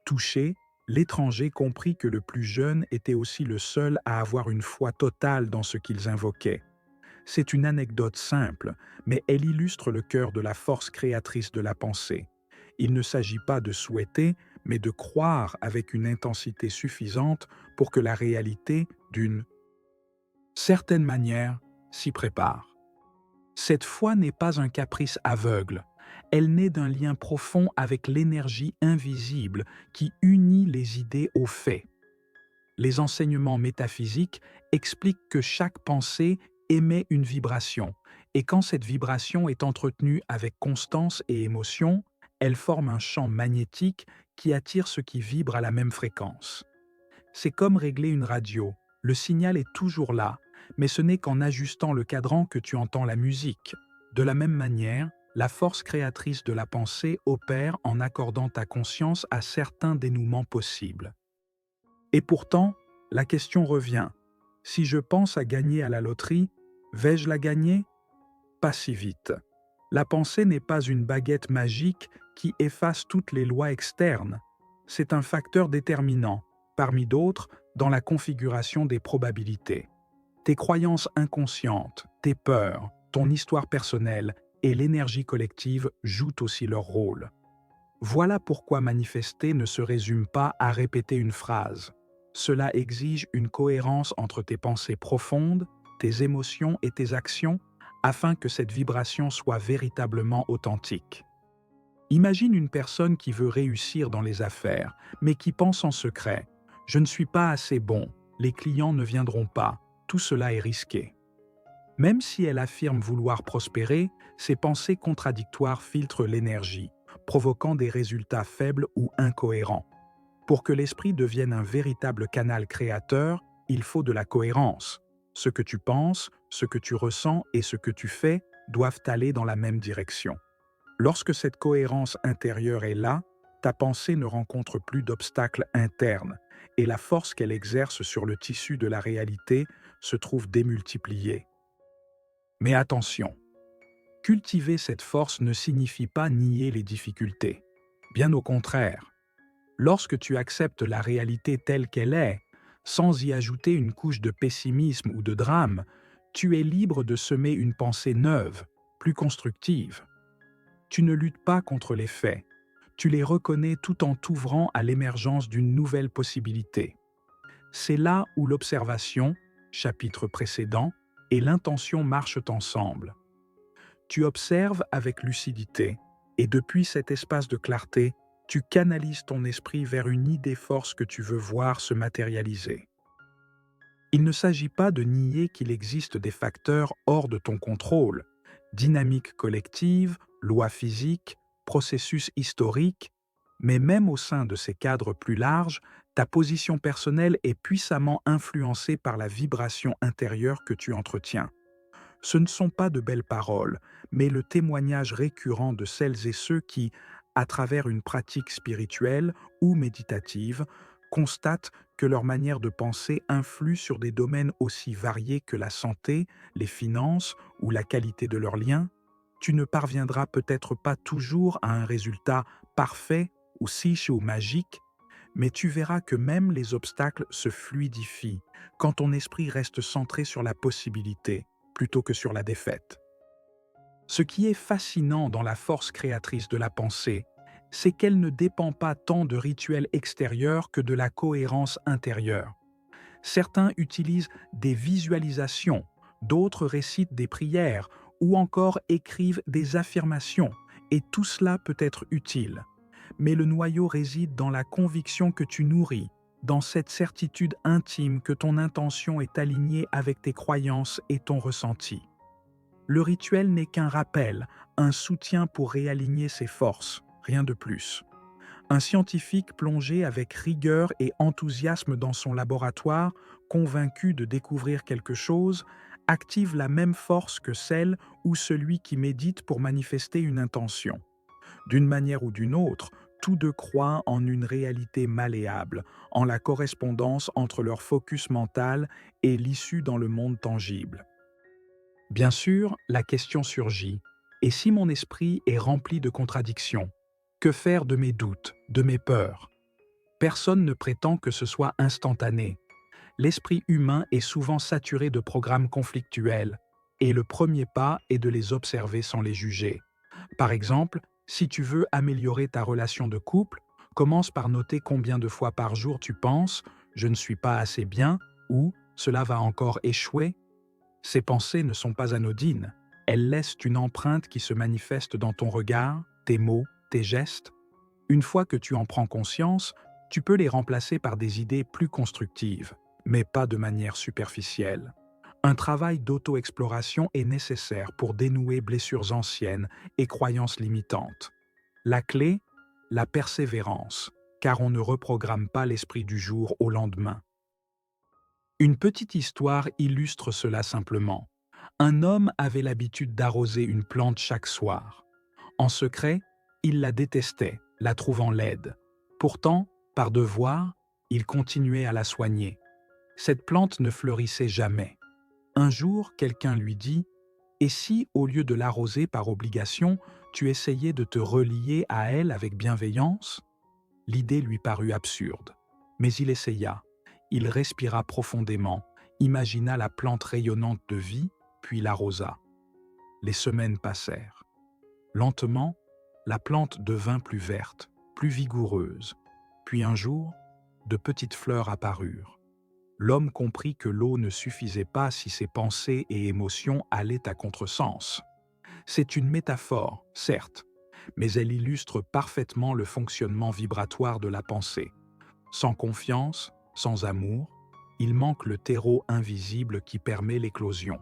S1: Touché, l'étranger comprit que le plus jeune était aussi le seul à avoir une foi totale dans ce qu'ils invoquaient. C'est une anecdote simple, mais elle illustre le cœur de la force créatrice de la pensée. Il ne s'agit pas de souhaiter, mais de croire avec une intensité suffisante pour que la réalité, d'une certaine manière, s'y prépare. Cette foi n'est pas un caprice aveugle. Elle naît d'un lien profond avec l'énergie invisible qui unit les idées aux faits. Les enseignements métaphysiques expliquent que chaque pensée émet une vibration, et quand cette vibration est entretenue avec constance et émotion, elle forme un champ magnétique qui attire ce qui vibre à la même fréquence. C'est comme régler une radio. Le signal est toujours là, mais ce n'est qu'en ajustant le cadran que tu entends la musique. De la même manière, la force créatrice de la pensée opère en accordant ta conscience à certains dénouements possibles. Et pourtant, la question revient. Si je pense à gagner à la loterie, vais-je la gagner? Pas si vite. La pensée n'est pas une baguette magique qui efface toutes les lois externes. C'est un facteur déterminant, parmi d'autres, dans la configuration des probabilités. Tes croyances inconscientes, tes peurs, ton histoire personnelle et l'énergie collective jouent aussi leur rôle. Voilà pourquoi manifester ne se résume pas à répéter une phrase. Cela exige une cohérence entre tes pensées profondes, tes émotions et tes actions, afin que cette vibration soit véritablement authentique. Imagine une personne qui veut réussir dans les affaires, mais qui pense en secret: «Je ne suis pas assez bon, les clients ne viendront pas, tout cela est risqué». Même si elle affirme vouloir prospérer, ses pensées contradictoires filtrent l'énergie, provoquant des résultats faibles ou incohérents. Pour que l'esprit devienne un véritable canal créateur, il faut de la cohérence. Ce que tu penses, ce que tu ressens et ce que tu fais doivent aller dans la même direction. Lorsque cette cohérence intérieure est là, ta pensée ne rencontre plus d'obstacles internes et la force qu'elle exerce sur le tissu de la réalité se trouve démultipliée. Mais attention, cultiver cette force ne signifie pas nier les difficultés. Bien au contraire, lorsque tu acceptes la réalité telle qu'elle est, sans y ajouter une couche de pessimisme ou de drame, tu es libre de semer une pensée neuve, plus constructive. Tu ne luttes pas contre les faits, tu les reconnais tout en t'ouvrant à l'émergence d'une nouvelle possibilité. C'est là où l'observation, chapitre précédent, et l'intention marchent ensemble. Tu observes avec lucidité, et depuis cet espace de clarté, tu canalises ton esprit vers une idée force que tu veux voir se matérialiser. Il ne s'agit pas de nier qu'il existe des facteurs hors de ton contrôle, dynamique collective, lois physiques, processus historiques, mais même au sein de ces cadres plus larges, ta position personnelle est puissamment influencée par la vibration intérieure que tu entretiens. Ce ne sont pas de belles paroles, mais le témoignage récurrent de celles et ceux qui, à travers une pratique spirituelle ou méditative, constatent que leur manière de penser influe sur des domaines aussi variés que la santé, les finances ou la qualité de leurs liens. Tu ne parviendras peut-être pas toujours à un résultat parfait ou psyché ou magique, mais tu verras que même les obstacles se fluidifient quand ton esprit reste centré sur la possibilité plutôt que sur la défaite. Ce qui est fascinant dans la force créatrice de la pensée, c'est qu'elle ne dépend pas tant de rituels extérieurs que de la cohérence intérieure. Certains utilisent des visualisations, d'autres récitent des prières ou encore écrivent des affirmations, et tout cela peut être utile. Mais le noyau réside dans la conviction que tu nourris, dans cette certitude intime que ton intention est alignée avec tes croyances et ton ressenti. Le rituel n'est qu'un rappel, un soutien pour réaligner ses forces, rien de plus. Un scientifique plongé avec rigueur et enthousiasme dans son laboratoire, convaincu de découvrir quelque chose, active la même force que celle ou celui qui médite pour manifester une intention. D'une manière ou d'une autre, tous deux croient en une réalité malléable, en la correspondance entre leur focus mental et l'issue dans le monde tangible. Bien sûr, la question surgit: et si mon esprit est rempli de contradictions? Que faire de mes doutes, de mes peurs? Personne ne prétend que ce soit instantané. L'esprit humain est souvent saturé de programmes conflictuels, et le premier pas est de les observer sans les juger. Par exemple, si tu veux améliorer ta relation de couple, commence par noter combien de fois par jour tu penses «je ne suis pas assez bien» ou «cela va encore échouer». Ces pensées ne sont pas anodines. Elles laissent une empreinte qui se manifeste dans ton regard, tes mots, tes gestes. Une fois que tu en prends conscience, tu peux les remplacer par des idées plus constructives, mais pas de manière superficielle. Un travail d'auto-exploration est nécessaire pour dénouer blessures anciennes et croyances limitantes. La clé, la persévérance, car on ne reprogramme pas l'esprit du jour au lendemain. Une petite histoire illustre cela simplement. Un homme avait l'habitude d'arroser une plante chaque soir. En secret, il la détestait, la trouvant laide. Pourtant, par devoir, il continuait à la soigner. Cette plante ne fleurissait jamais. Un jour, quelqu'un lui dit: «Et si, au lieu de l'arroser par obligation, tu essayais de te relier à elle avec bienveillance?» L'idée lui parut absurde. Mais il essaya. Il respira profondément, imagina la plante rayonnante de vie, puis l'arrosa. Les semaines passèrent. Lentement, la plante devint plus verte, plus vigoureuse. Puis un jour, de petites fleurs apparurent. L'homme comprit que l'eau ne suffisait pas si ses pensées et émotions allaient à contresens. C'est une métaphore, certes, mais elle illustre parfaitement le fonctionnement vibratoire de la pensée. Sans confiance, sans amour, il manque le terreau invisible qui permet l'éclosion.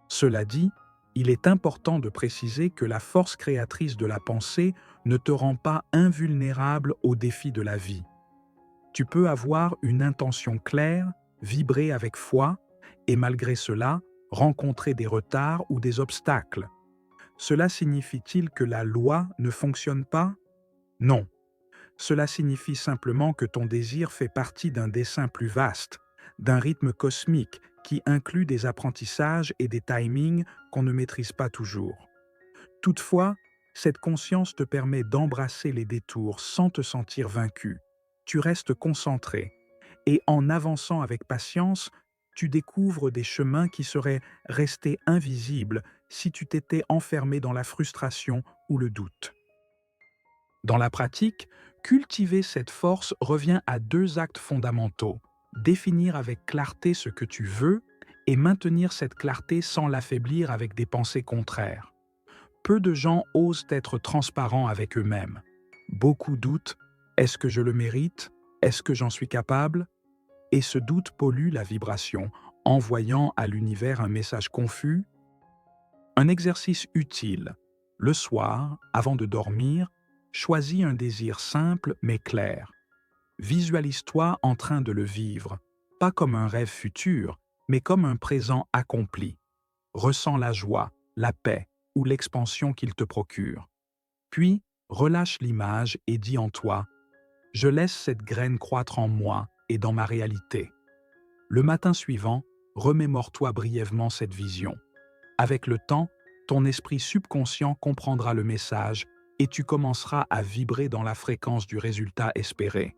S1: Cela dit, il est important de préciser que la force créatrice de la pensée ne te rend pas invulnérable aux défis de la vie. Tu peux avoir une intention claire, vibrer avec foi, et malgré cela, rencontrer des retards ou des obstacles. Cela signifie-t-il que la loi ne fonctionne pas? Non. Cela signifie simplement que ton désir fait partie d'un dessein plus vaste, d'un rythme cosmique qui inclut des apprentissages et des timings qu'on ne maîtrise pas toujours. Toutefois, cette conscience te permet d'embrasser les détours sans te sentir vaincu. Tu restes concentré, et en avançant avec patience, tu découvres des chemins qui seraient restés invisibles si tu t'étais enfermé dans la frustration ou le doute. Dans la pratique, cultiver cette force revient à deux actes fondamentaux: définir avec clarté ce que tu veux et maintenir cette clarté sans l'affaiblir avec des pensées contraires. Peu de gens osent être transparents avec eux-mêmes. Beaucoup doutent: est-ce que je le mérite? Est-ce que j'en suis capable? Et ce doute pollue la vibration, envoyant à l'univers un message confus. Un exercice utile. Le soir, avant de dormir, choisis un désir simple mais clair. Visualise-toi en train de le vivre, pas comme un rêve futur, mais comme un présent accompli. Ressens la joie, la paix ou l'expansion qu'il te procure. Puis, relâche l'image et dis en toi: je laisse cette graine croître en moi et dans ma réalité. Le matin suivant, remémore-toi brièvement cette vision. Avec le temps, ton esprit subconscient comprendra le message et tu commenceras à vibrer dans la fréquence du résultat espéré.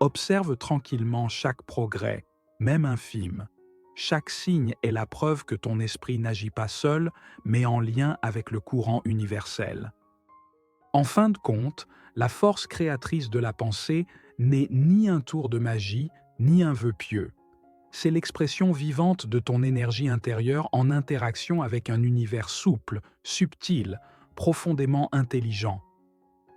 S1: Observe tranquillement chaque progrès, même infime. Chaque signe est la preuve que ton esprit n'agit pas seul, mais en lien avec le courant universel. En fin de compte, la force créatrice de la pensée n'est ni un tour de magie, ni un vœu pieux. C'est l'expression vivante de ton énergie intérieure en interaction avec un univers souple, subtil, profondément intelligent.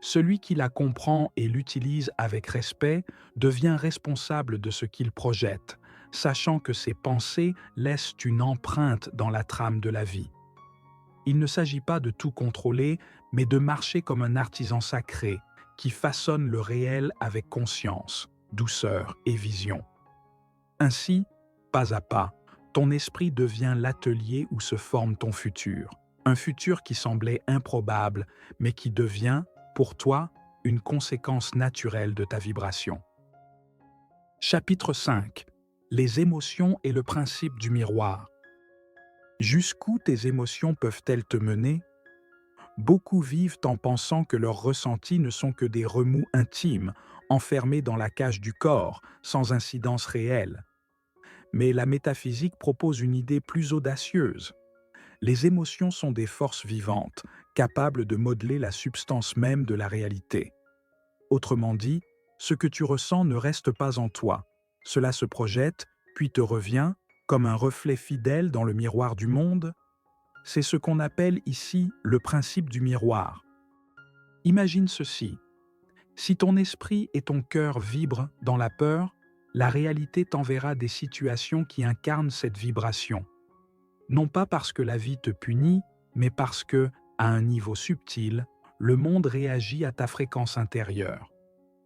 S1: Celui qui la comprend et l'utilise avec respect devient responsable de ce qu'il projette, sachant que ses pensées laissent une empreinte dans la trame de la vie. Il ne s'agit pas de tout contrôler, mais de marcher comme un artisan sacré qui façonne le réel avec conscience, douceur et vision. Ainsi, pas à pas, ton esprit devient l'atelier où se forme ton futur. Un futur qui semblait improbable, mais qui devient, pour toi, une conséquence naturelle de ta vibration. Chapitre 5. Les émotions et le principe du miroir. Jusqu'où tes émotions peuvent-elles te mener? Beaucoup vivent en pensant que leurs ressentis ne sont que des remous intimes, enfermés dans la cage du corps, sans incidence réelle. Mais la métaphysique propose une idée plus audacieuse. Les émotions sont des forces vivantes, capables de modeler la substance même de la réalité. Autrement dit, ce que tu ressens ne reste pas en toi. Cela se projette, puis te revient, comme un reflet fidèle dans le miroir du monde. C'est ce qu'on appelle ici le principe du miroir. Imagine ceci. Si ton esprit et ton cœur vibrent dans la peur, la réalité t'enverra des situations qui incarnent cette vibration. Non pas parce que la vie te punit, mais parce que, à un niveau subtil, le monde réagit à ta fréquence intérieure.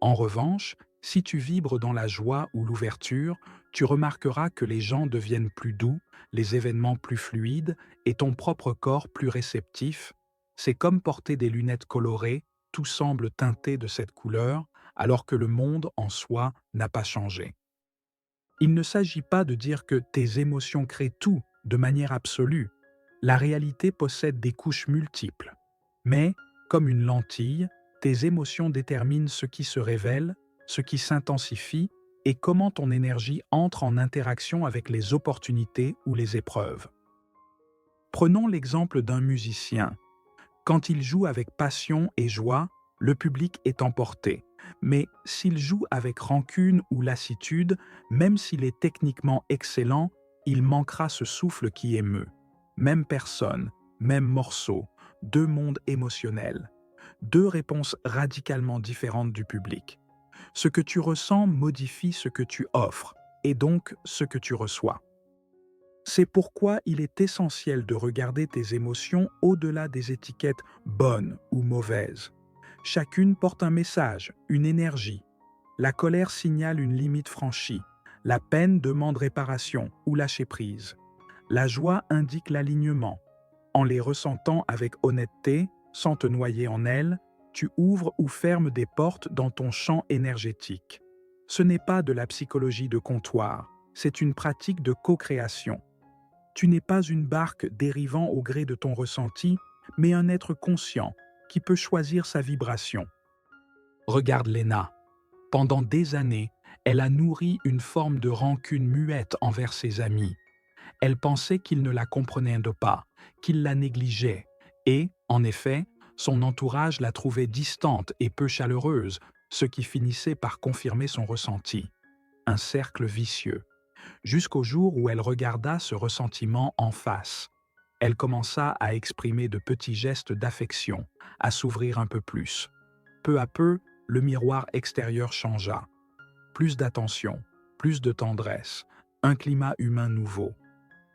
S1: En revanche, si tu vibres dans la joie ou l'ouverture, tu remarqueras que les gens deviennent plus doux, les événements plus fluides et ton propre corps plus réceptif. C'est comme porter des lunettes colorées, tout semble teinté de cette couleur, alors que le monde en soi n'a pas changé. Il ne s'agit pas de dire que tes émotions créent tout de manière absolue. La réalité possède des couches multiples. Mais, comme une lentille, tes émotions déterminent ce qui se révèle, ce qui s'intensifie et comment ton énergie entre en interaction avec les opportunités ou les épreuves. Prenons l'exemple d'un musicien. Quand il joue avec passion et joie, le public est emporté. Mais s'il joue avec rancune ou lassitude, même s'il est techniquement excellent, il manquera ce souffle qui émeut. Même personne, même morceau, deux mondes émotionnels. Deux réponses radicalement différentes du public. Ce que tu ressens modifie ce que tu offres, et donc ce que tu reçois. C'est pourquoi il est essentiel de regarder tes émotions au-delà des étiquettes bonnes ou mauvaises. Chacune porte un message, une énergie. La colère signale une limite franchie. La peine demande réparation ou lâcher prise. La joie indique l'alignement. En les ressentant avec honnêteté, sans te noyer en elles, tu ouvres ou fermes des portes dans ton champ énergétique. Ce n'est pas de la psychologie de comptoir, c'est une pratique de co-création. Tu n'es pas une barque dérivant au gré de ton ressenti, mais un être conscient qui peut choisir sa vibration. Regarde Léna. Pendant des années, elle a nourri une forme de rancune muette envers ses amis. Elle pensait qu'ils ne la comprenaient pas, qu'ils la négligeaient, et, en effet, son entourage la trouvait distante et peu chaleureuse, ce qui finissait par confirmer son ressenti. Un cercle vicieux. Jusqu'au jour où elle regarda ce ressentiment en face. Elle commença à exprimer de petits gestes d'affection, à s'ouvrir un peu plus. Peu à peu, le miroir extérieur changea. Plus d'attention, plus de tendresse, un climat humain nouveau.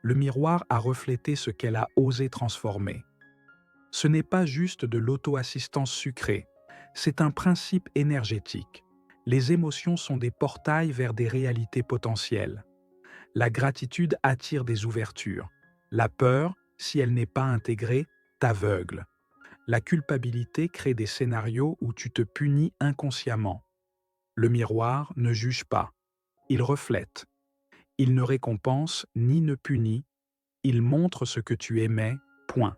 S1: Le miroir a reflété ce qu'elle a osé transformer. Ce n'est pas juste de l'auto-assistance sucrée, c'est un principe énergétique. Les émotions sont des portails vers des réalités potentielles. La gratitude attire des ouvertures. La peur, si elle n'est pas intégrée, t'aveugle. La culpabilité crée des scénarios où tu te punis inconsciemment. Le miroir ne juge pas. Il reflète. Il ne récompense ni ne punit. Il montre ce que tu aimais, point.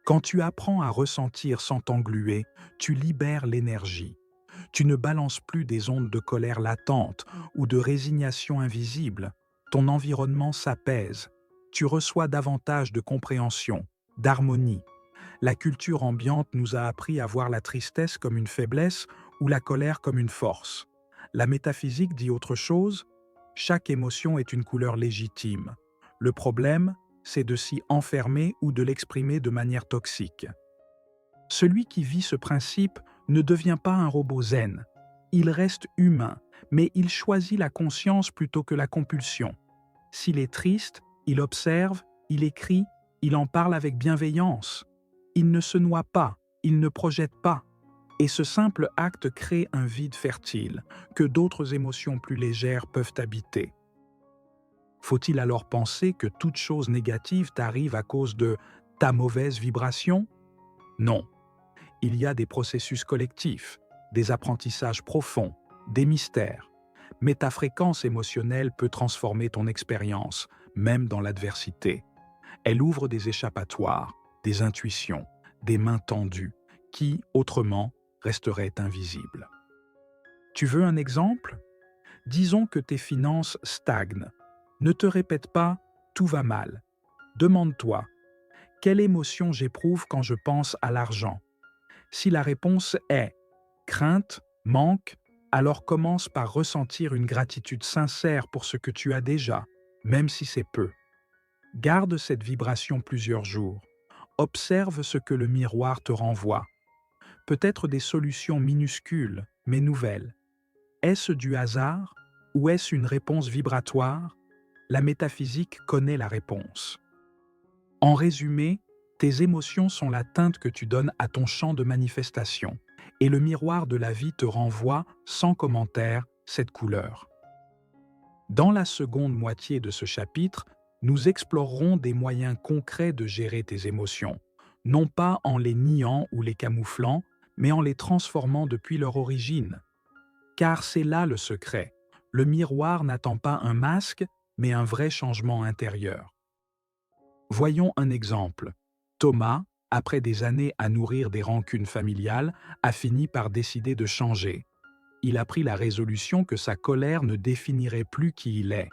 S1: Quand tu apprends à ressentir sans t'engluer, tu libères l'énergie. Tu ne balances plus des ondes de colère latente ou de résignation invisible. Ton environnement s'apaise. Tu reçois davantage de compréhension, d'harmonie. La culture ambiante nous a appris à voir la tristesse comme une faiblesse ou la colère comme une force. La métaphysique dit autre chose. Chaque émotion est une couleur légitime. Le problème, c'est de s'y enfermer ou de l'exprimer de manière toxique. Celui qui vit ce principe ne devient pas un robot zen. Il reste humain, mais il choisit la conscience plutôt que la compulsion. S'il est triste, il observe, il écrit, il en parle avec bienveillance. Il ne se noie pas, il ne projette pas. Et ce simple acte crée un vide fertile que d'autres émotions plus légères peuvent habiter. Faut-il alors penser que toute chose négative t'arrive à cause de ta mauvaise vibration? Non. Il y a des processus collectifs, des apprentissages profonds, des mystères. Mais ta fréquence émotionnelle peut transformer ton expérience, même dans l'adversité. Elle ouvre des échappatoires, des intuitions, des mains tendues, qui, autrement, resteraient invisibles. Tu veux un exemple? Disons que tes finances stagnent. Ne te répète pas « tout va mal ». Demande-toi « quelle émotion j'éprouve quand je pense à l'argent ?» Si la réponse est « crainte, manque », alors commence par ressentir une gratitude sincère pour ce que tu as déjà, même si c'est peu. Garde cette vibration plusieurs jours. Observe ce que le miroir te renvoie. Peut-être des solutions minuscules, mais nouvelles. Est-ce du hasard ou est-ce une réponse vibratoire? La métaphysique connaît la réponse. En résumé, tes émotions sont la teinte que tu donnes à ton champ de manifestation, et le miroir de la vie te renvoie, sans commentaire, cette couleur. Dans la seconde moitié de ce chapitre, nous explorerons des moyens concrets de gérer tes émotions, non pas en les niant ou les camouflant, mais en les transformant depuis leur origine. Car c'est là le secret. Le miroir n'attend pas un masque, mais un vrai changement intérieur. Voyons un exemple. Thomas, après des années à nourrir des rancunes familiales, a fini par décider de changer. Il a pris la résolution que sa colère ne définirait plus qui il est.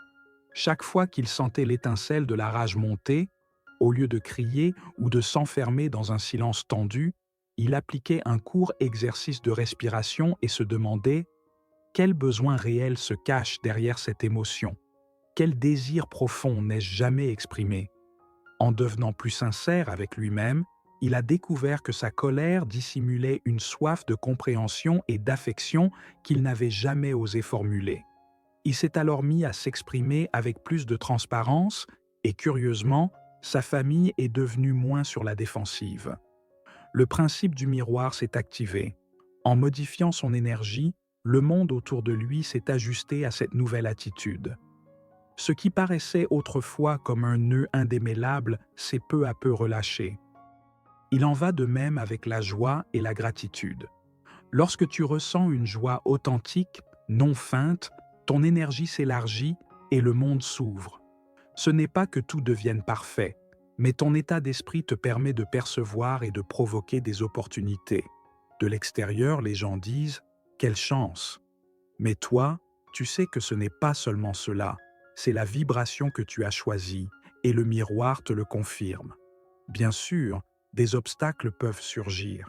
S1: Chaque fois qu'il sentait l'étincelle de la rage monter, au lieu de crier ou de s'enfermer dans un silence tendu, il appliquait un court exercice de respiration et se demandait quel besoin réel se cache derrière cette émotion. Quel désir profond n'ai-je jamais exprimé? En devenant plus sincère avec lui-même, il a découvert que sa colère dissimulait une soif de compréhension et d'affection qu'il n'avait jamais osé formuler. Il s'est alors mis à s'exprimer avec plus de transparence et, curieusement, sa famille est devenue moins sur la défensive. Le principe du miroir s'est activé. En modifiant son énergie, le monde autour de lui s'est ajusté à cette nouvelle attitude. Ce qui paraissait autrefois comme un nœud indémêlable s'est peu à peu relâché. Il en va de même avec la joie et la gratitude. Lorsque tu ressens une joie authentique, non feinte, ton énergie s'élargit et le monde s'ouvre. Ce n'est pas que tout devienne parfait, mais ton état d'esprit te permet de percevoir et de provoquer des opportunités. De l'extérieur, les gens disent « Quelle chance !» Mais toi, tu sais que ce n'est pas seulement cela, c'est la vibration que tu as choisie et le miroir te le confirme. Bien sûr, des obstacles peuvent surgir.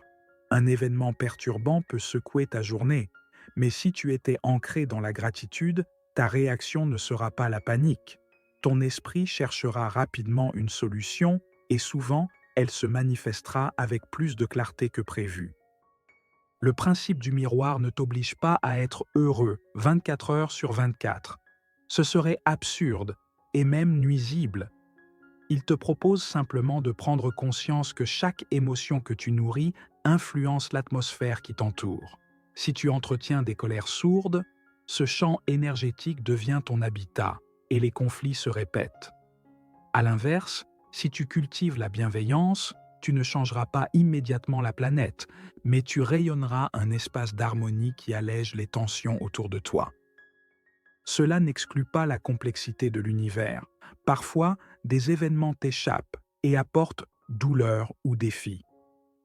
S1: Un événement perturbant peut secouer ta journée, mais si tu étais ancré dans la gratitude, ta réaction ne sera pas la panique. Ton esprit cherchera rapidement une solution et souvent, elle se manifestera avec plus de clarté que prévu. Le principe du miroir ne t'oblige pas à être heureux 24 heures sur 24. Ce serait absurde et même nuisible. Il te propose simplement de prendre conscience que chaque émotion que tu nourris influence l'atmosphère qui t'entoure. Si tu entretiens des colères sourdes, ce champ énergétique devient ton habitat et les conflits se répètent. À l'inverse, si tu cultives la bienveillance, tu ne changeras pas immédiatement la planète, mais tu rayonneras un espace d'harmonie qui allège les tensions autour de toi. Cela n'exclut pas la complexité de l'univers. Parfois, des événements t'échappent et apportent douleur ou défi.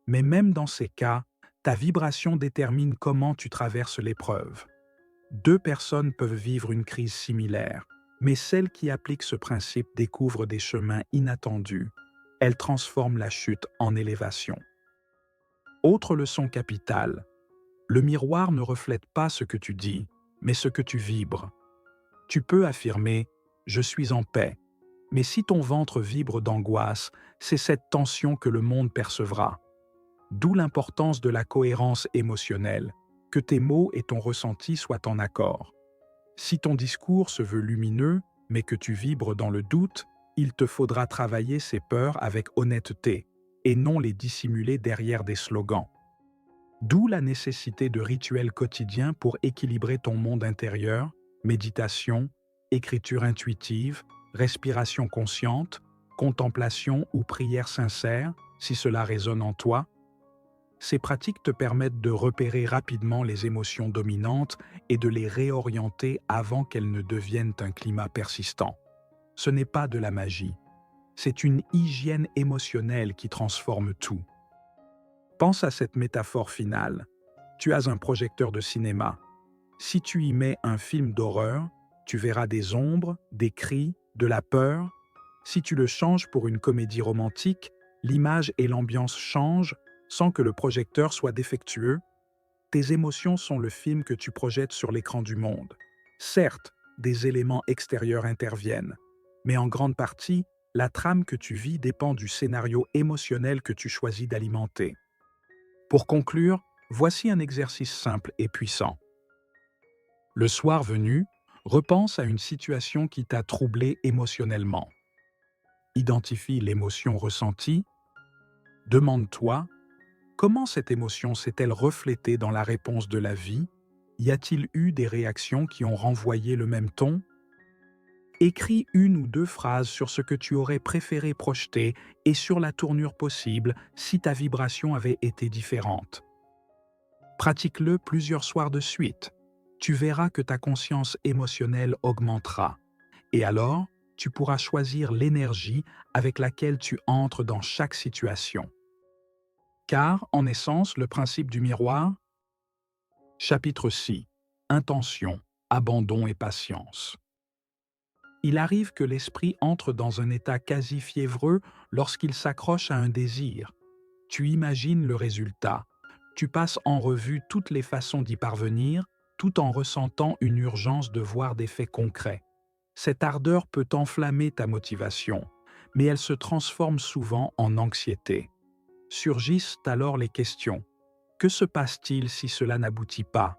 S1: Mais même dans ces cas, ta vibration détermine comment tu traverses l'épreuve. Deux personnes peuvent vivre une crise similaire, mais celle qui applique ce principe découvre des chemins inattendus. Elle transforme la chute en élévation. Autre leçon capitale, le miroir ne reflète pas ce que tu dis, mais ce que tu vibres. Tu peux affirmer « je suis en paix », mais si ton ventre vibre d'angoisse, c'est cette tension que le monde percevra. D'où l'importance de la cohérence émotionnelle, que tes mots et ton ressenti soient en accord. Si ton discours se veut lumineux, mais que tu vibres dans le doute, il te faudra travailler ces peurs avec honnêteté et non les dissimuler derrière des slogans. D'où la nécessité de rituels quotidiens pour équilibrer ton monde intérieur, méditation, écriture intuitive, respiration consciente, contemplation ou prière sincère, si cela résonne en toi. Ces pratiques te permettent de repérer rapidement les émotions dominantes et de les réorienter avant qu'elles ne deviennent un climat persistant. Ce n'est pas de la magie. C'est une hygiène émotionnelle qui transforme tout. Pense à cette métaphore finale. Tu as un projecteur de cinéma. Si tu y mets un film d'horreur, tu verras des ombres, des cris, de la peur. Si tu le changes pour une comédie romantique, l'image et l'ambiance changent sans que le projecteur soit défectueux. Tes émotions sont le film que tu projettes sur l'écran du monde. Certes, des éléments extérieurs interviennent, mais en grande partie, la trame que tu vis dépend du scénario émotionnel que tu choisis d'alimenter. Pour conclure, voici un exercice simple et puissant. Le soir venu, repense à une situation qui t'a troublé émotionnellement. Identifie l'émotion ressentie. Demande-toi, comment cette émotion s'est-elle reflétée dans la réponse de la vie? Y a-t-il eu des réactions qui ont renvoyé le même ton? Écris une ou deux phrases sur ce que tu aurais préféré projeter et sur la tournure possible si ta vibration avait été différente. Pratique-le plusieurs soirs de suite. Tu verras que ta conscience émotionnelle augmentera. Et alors, tu pourras choisir l'énergie avec laquelle tu entres dans chaque situation. Car, en essence, le principe du miroir. Chapitre 6. Intention, abandon et patience. Il arrive que l'esprit entre dans un état quasi fiévreux lorsqu'il s'accroche à un désir. Tu imagines le résultat. Tu passes en revue toutes les façons d'y parvenir, tout en ressentant une urgence de voir des faits concrets. Cette ardeur peut enflammer ta motivation, mais elle se transforme souvent en anxiété. Surgissent alors les questions. Que se passe-t-il si cela n'aboutit pas?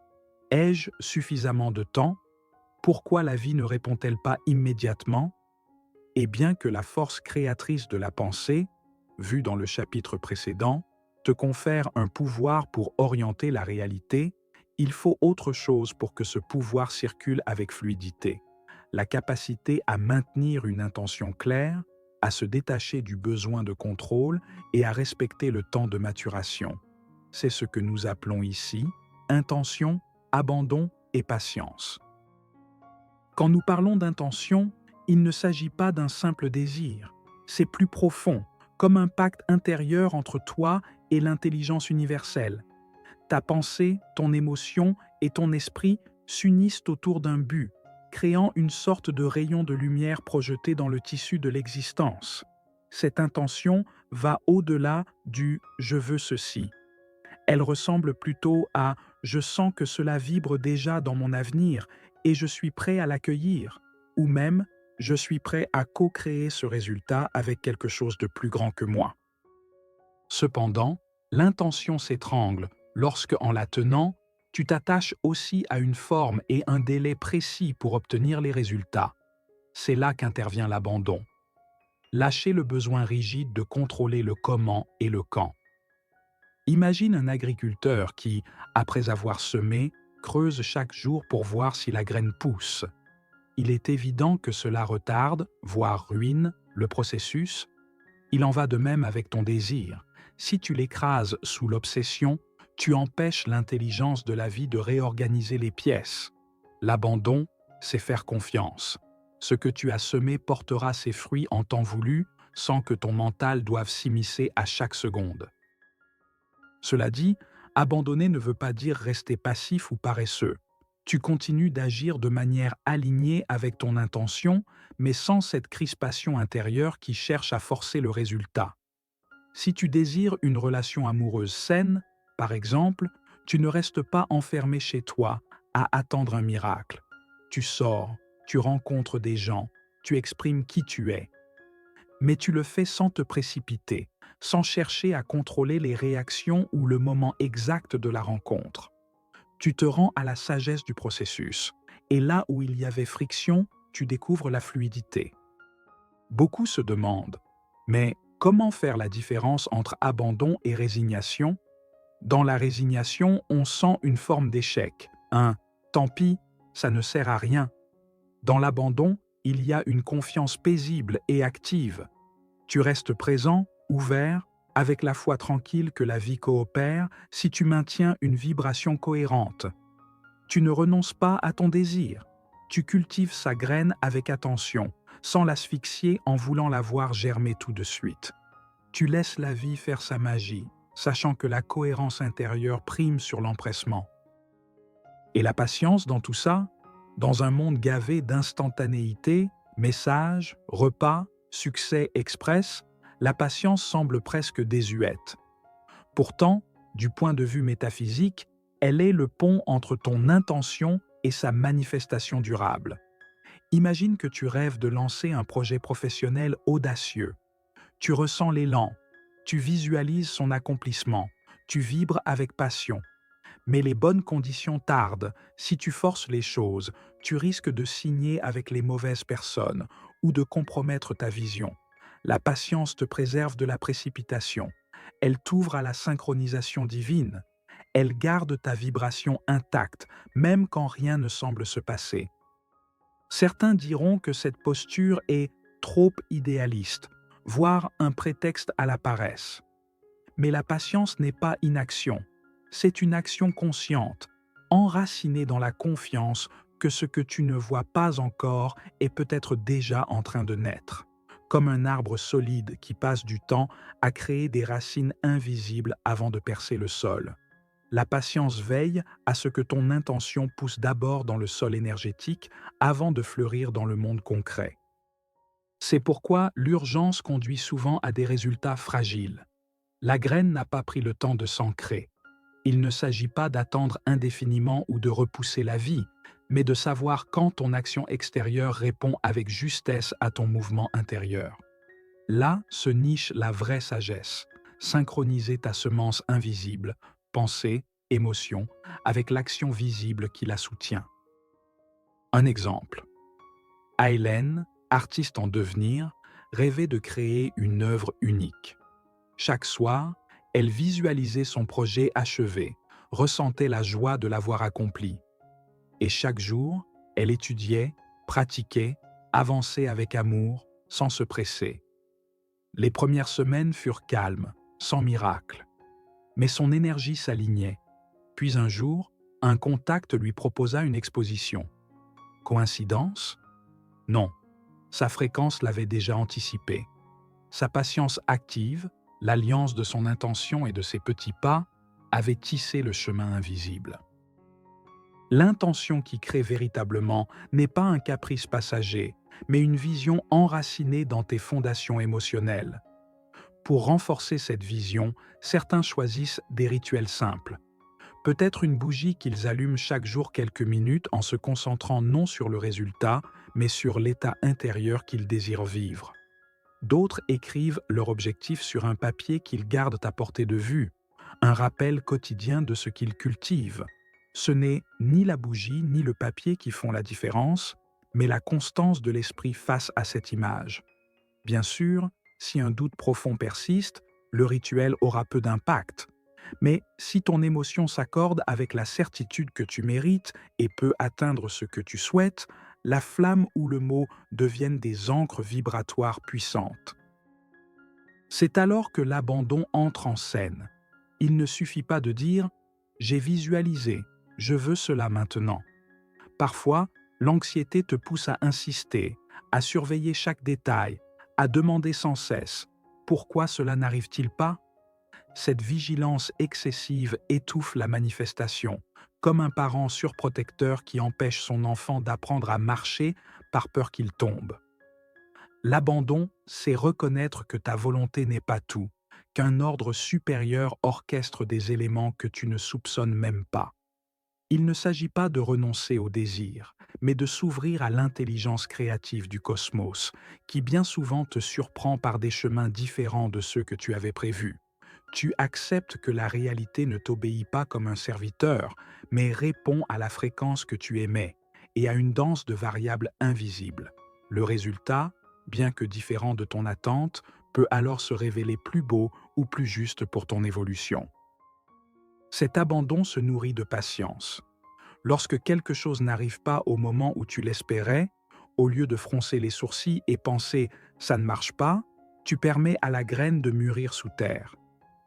S1: Ai-je suffisamment de temps? Pourquoi la vie ne répond-elle pas immédiatement? Et bien que la force créatrice de la pensée, vue dans le chapitre précédent, te confère un pouvoir pour orienter la réalité, il faut autre chose pour que ce pouvoir circule avec fluidité. La capacité à maintenir une intention claire, à se détacher du besoin de contrôle et à respecter le temps de maturation. C'est ce que nous appelons ici intention, abandon et patience. Quand nous parlons d'intention, il ne s'agit pas d'un simple désir. C'est plus profond, comme un pacte intérieur entre toi et l'intelligence universelle. Ta pensée, ton émotion et ton esprit s'unissent autour d'un but, créant une sorte de rayon de lumière projeté dans le tissu de l'existence. Cette intention va au-delà du « je veux ceci ». Elle ressemble plutôt à « je sens que cela vibre déjà dans mon avenir et je suis prêt à l'accueillir » ou même « je suis prêt à co-créer ce résultat avec quelque chose de plus grand que moi ». Cependant, l'intention s'étrangle lorsque, en la tenant, tu t'attaches aussi à une forme et un délai précis pour obtenir les résultats. C'est là qu'intervient l'abandon. Lâcher le besoin rigide de contrôler le comment et le quand. Imagine un agriculteur qui, après avoir semé, creuse chaque jour pour voir si la graine pousse. Il est évident que cela retarde, voire ruine, le processus. Il en va de même avec ton désir. Si tu l'écrases sous l'obsession, tu empêches l'intelligence de la vie de réorganiser les pièces. L'abandon, c'est faire confiance. Ce que tu as semé portera ses fruits en temps voulu, sans que ton mental doive s'immiscer à chaque seconde. Cela dit, abandonner ne veut pas dire rester passif ou paresseux. Tu continues d'agir de manière alignée avec ton intention, mais sans cette crispation intérieure qui cherche à forcer le résultat. Si tu désires une relation amoureuse saine, par exemple, tu ne restes pas enfermé chez toi à attendre un miracle. Tu sors, tu rencontres des gens, tu exprimes qui tu es. Mais tu le fais sans te précipiter, sans chercher à contrôler les réactions ou le moment exact de la rencontre. Tu te rends à la sagesse du processus, et là où il y avait friction, tu découvres la fluidité. Beaucoup se demandent, mais comment faire la différence entre abandon et résignation? Dans la résignation, on sent une forme d'échec, un « tant pis, ça ne sert à rien ». Dans l'abandon, il y a une confiance paisible et active. Tu restes présent, ouvert, avec la foi tranquille que la vie coopère si tu maintiens une vibration cohérente. Tu ne renonces pas à ton désir. Tu cultives sa graine avec attention, sans l'asphyxier en voulant la voir germer tout de suite. Tu laisses la vie faire sa magie, sachant que la cohérence intérieure prime sur l'empressement. Et la patience dans tout ça? Dans un monde gavé d'instantanéité, messages, repas, succès express, la patience semble presque désuète. Pourtant, du point de vue métaphysique, elle est le pont entre ton intention et sa manifestation durable. Imagine que tu rêves de lancer un projet professionnel audacieux. Tu ressens l'élan, tu visualises son accomplissement, tu vibres avec passion. Mais les bonnes conditions tardent. Si tu forces les choses, tu risques de signer avec les mauvaises personnes ou de compromettre ta vision. La patience te préserve de la précipitation. Elle t'ouvre à la synchronisation divine. Elle garde ta vibration intacte, même quand rien ne semble se passer. Certains diront que cette posture est trop idéaliste, voire un prétexte à la paresse. Mais la patience n'est pas inaction. C'est une action consciente, enracinée dans la confiance que ce que tu ne vois pas encore est peut-être déjà en train de naître, comme un arbre solide qui passe du temps à créer des racines invisibles avant de percer le sol. La patience veille à ce que ton intention pousse d'abord dans le sol énergétique avant de fleurir dans le monde concret. C'est pourquoi l'urgence conduit souvent à des résultats fragiles. La graine n'a pas pris le temps de s'ancrer. Il ne s'agit pas d'attendre indéfiniment ou de repousser la vie, mais de savoir quand ton action extérieure répond avec justesse à ton mouvement intérieur. Là se niche la vraie sagesse. synchroniser ta semence invisible, pensée, émotion, avec l'action visible qui la soutient. Un exemple. Aylen, artiste en devenir, rêvait de créer une œuvre unique. Chaque soir, elle visualisait son projet achevé, ressentait la joie de l'avoir accompli. Et chaque jour, elle étudiait, pratiquait, avançait avec amour, sans se presser. Les premières semaines furent calmes, sans miracle. Mais son énergie s'alignait. Puis un jour, un contact lui proposa une exposition. Coïncidence? Non. Sa fréquence l'avait déjà anticipé. Sa patience active, l'alliance de son intention et de ses petits pas, avait tissé le chemin invisible. L'intention qui crée véritablement n'est pas un caprice passager, mais une vision enracinée dans tes fondations émotionnelles. Pour renforcer cette vision, certains choisissent des rituels simples. Peut-être une bougie qu'ils allument chaque jour quelques minutes en se concentrant non sur le résultat, mais sur l'état intérieur qu'ils désirent vivre. D'autres écrivent leur objectif sur un papier qu'ils gardent à portée de vue, un rappel quotidien de ce qu'ils cultivent. Ce n'est ni la bougie ni le papier qui font la différence, mais la constance de l'esprit face à cette image. Bien sûr, si un doute profond persiste, le rituel aura peu d'impact. Mais si ton émotion s'accorde avec la certitude que tu mérites et peut atteindre ce que tu souhaites, la flamme ou le mot deviennent des ancres vibratoires puissantes. C'est alors que l'abandon entre en scène. Il ne suffit pas de dire « j'ai visualisé, je veux cela maintenant ». Parfois, l'anxiété te pousse à insister, à surveiller chaque détail, à demander sans cesse « pourquoi cela n'arrive-t-il pas ?» Cette vigilance excessive étouffe la manifestation, comme un parent surprotecteur qui empêche son enfant d'apprendre à marcher par peur qu'il tombe. L'abandon, c'est reconnaître que ta volonté n'est pas tout, qu'un ordre supérieur orchestre des éléments que tu ne soupçonnes même pas. Il ne s'agit pas de renoncer au désir, mais de s'ouvrir à l'intelligence créative du cosmos, qui bien souvent te surprend par des chemins différents de ceux que tu avais prévus. Tu acceptes que la réalité ne t'obéit pas comme un serviteur, mais répond à la fréquence que tu émets et à une danse de variables invisibles. Le résultat, bien que différent de ton attente, peut alors se révéler plus beau ou plus juste pour ton évolution. Cet abandon se nourrit de patience. Lorsque quelque chose n'arrive pas au moment où tu l'espérais, au lieu de froncer les sourcils et penser « ça ne marche pas », tu permets à la graine de mûrir sous terre.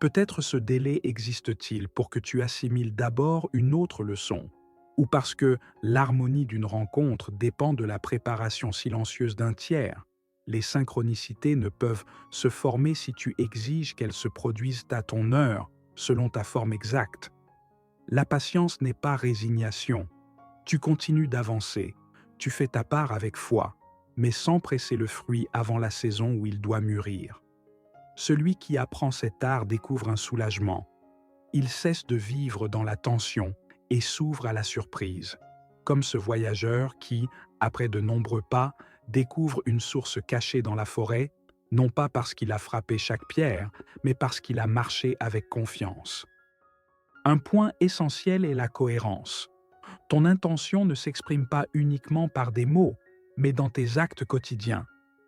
S1: Peut-être ce délai existe-t-il pour que tu assimiles d'abord une autre leçon, ou parce que l'harmonie d'une rencontre dépend de la préparation silencieuse d'un tiers. Les synchronicités ne peuvent se former si tu exiges qu'elles se produisent à ton heure, selon ta forme exacte. La patience n'est pas résignation. Tu continues d'avancer, tu fais ta part avec foi, mais sans presser le fruit avant la saison où il doit mûrir. Celui qui apprend cet art découvre un soulagement. Il cesse de vivre dans la tension et s'ouvre à la surprise, comme ce voyageur qui, après de nombreux pas, découvre une source cachée dans la forêt, non pas parce qu'il a frappé chaque pierre, mais parce qu'il a marché avec confiance. Un point essentiel est la cohérence. Ton intention ne s'exprime pas uniquement par des mots, mais dans tes actes quotidiens.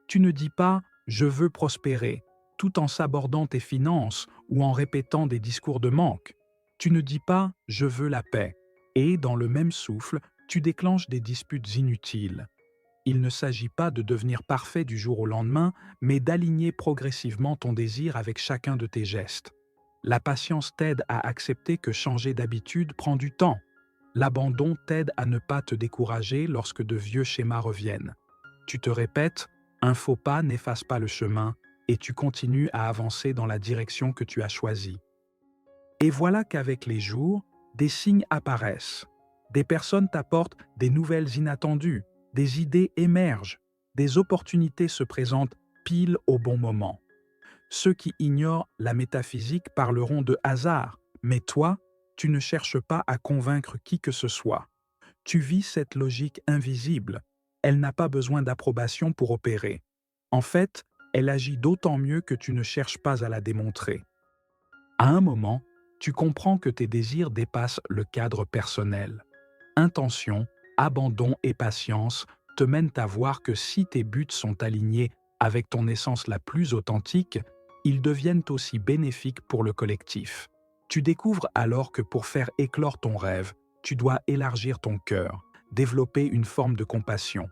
S1: Tu ne dis pas « je veux prospérer » tout en sabordant tes finances ou en répétant des discours de manque. Tu ne dis pas « je veux la paix » et, dans le même souffle, tu déclenches des disputes inutiles. Il ne s'agit pas de devenir parfait du jour au lendemain, mais d'aligner progressivement ton désir avec chacun de tes gestes. La patience t'aide à accepter que changer d'habitude prend du temps. L'abandon t'aide à ne pas te décourager lorsque de vieux schémas reviennent. Tu te répètes, un faux pas n'efface pas le chemin, et tu continues à avancer dans la direction que tu as choisie. Et voilà qu'avec les jours, des signes apparaissent. Des personnes t'apportent des nouvelles inattendues, des idées émergent, des opportunités se présentent pile au bon moment. Ceux qui ignorent la métaphysique parleront de hasard, mais toi, tu ne cherches pas à convaincre qui que ce soit. Tu vis cette logique invisible. Elle n'a pas besoin d'approbation pour opérer. En fait, elle agit d'autant mieux que tu ne cherches pas à la démontrer. À un moment, tu comprends que tes désirs dépassent le cadre personnel. Intention, abandon et patience te mènent à voir que si tes buts sont alignés avec ton essence la plus authentique, ils deviennent aussi bénéfiques pour le collectif. Tu découvres alors que pour faire éclore ton rêve, tu dois élargir ton cœur, développer une forme de compassion.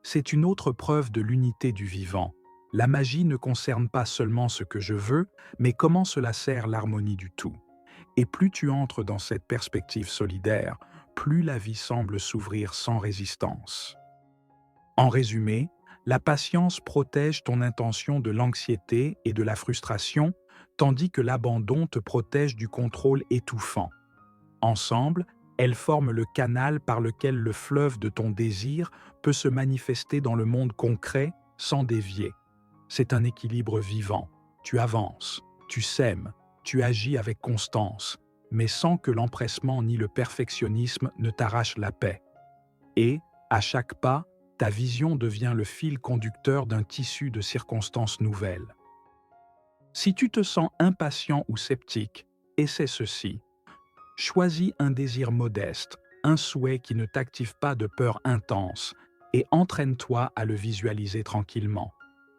S1: C'est une autre preuve de l'unité du vivant. La magie ne concerne pas seulement ce que je veux, mais comment cela sert l'harmonie du tout. Et plus tu entres dans cette perspective solidaire, plus la vie semble s'ouvrir sans résistance. En résumé, la patience protège ton intention de l'anxiété et de la frustration, tandis que l'abandon te protège du contrôle étouffant. Ensemble, elles forment le canal par lequel le fleuve de ton désir peut se manifester dans le monde concret sans dévier. C'est un équilibre vivant. Tu avances, tu sèmes, tu agis avec constance, mais sans que l'empressement ni le perfectionnisme ne t'arrachent la paix. Et, à chaque pas, ta vision devient le fil conducteur d'un tissu de circonstances nouvelles. Si tu te sens impatient ou sceptique, essaie ceci. Choisis un désir modeste, un souhait qui ne t'active pas de peur intense, et entraîne-toi à le visualiser tranquillement.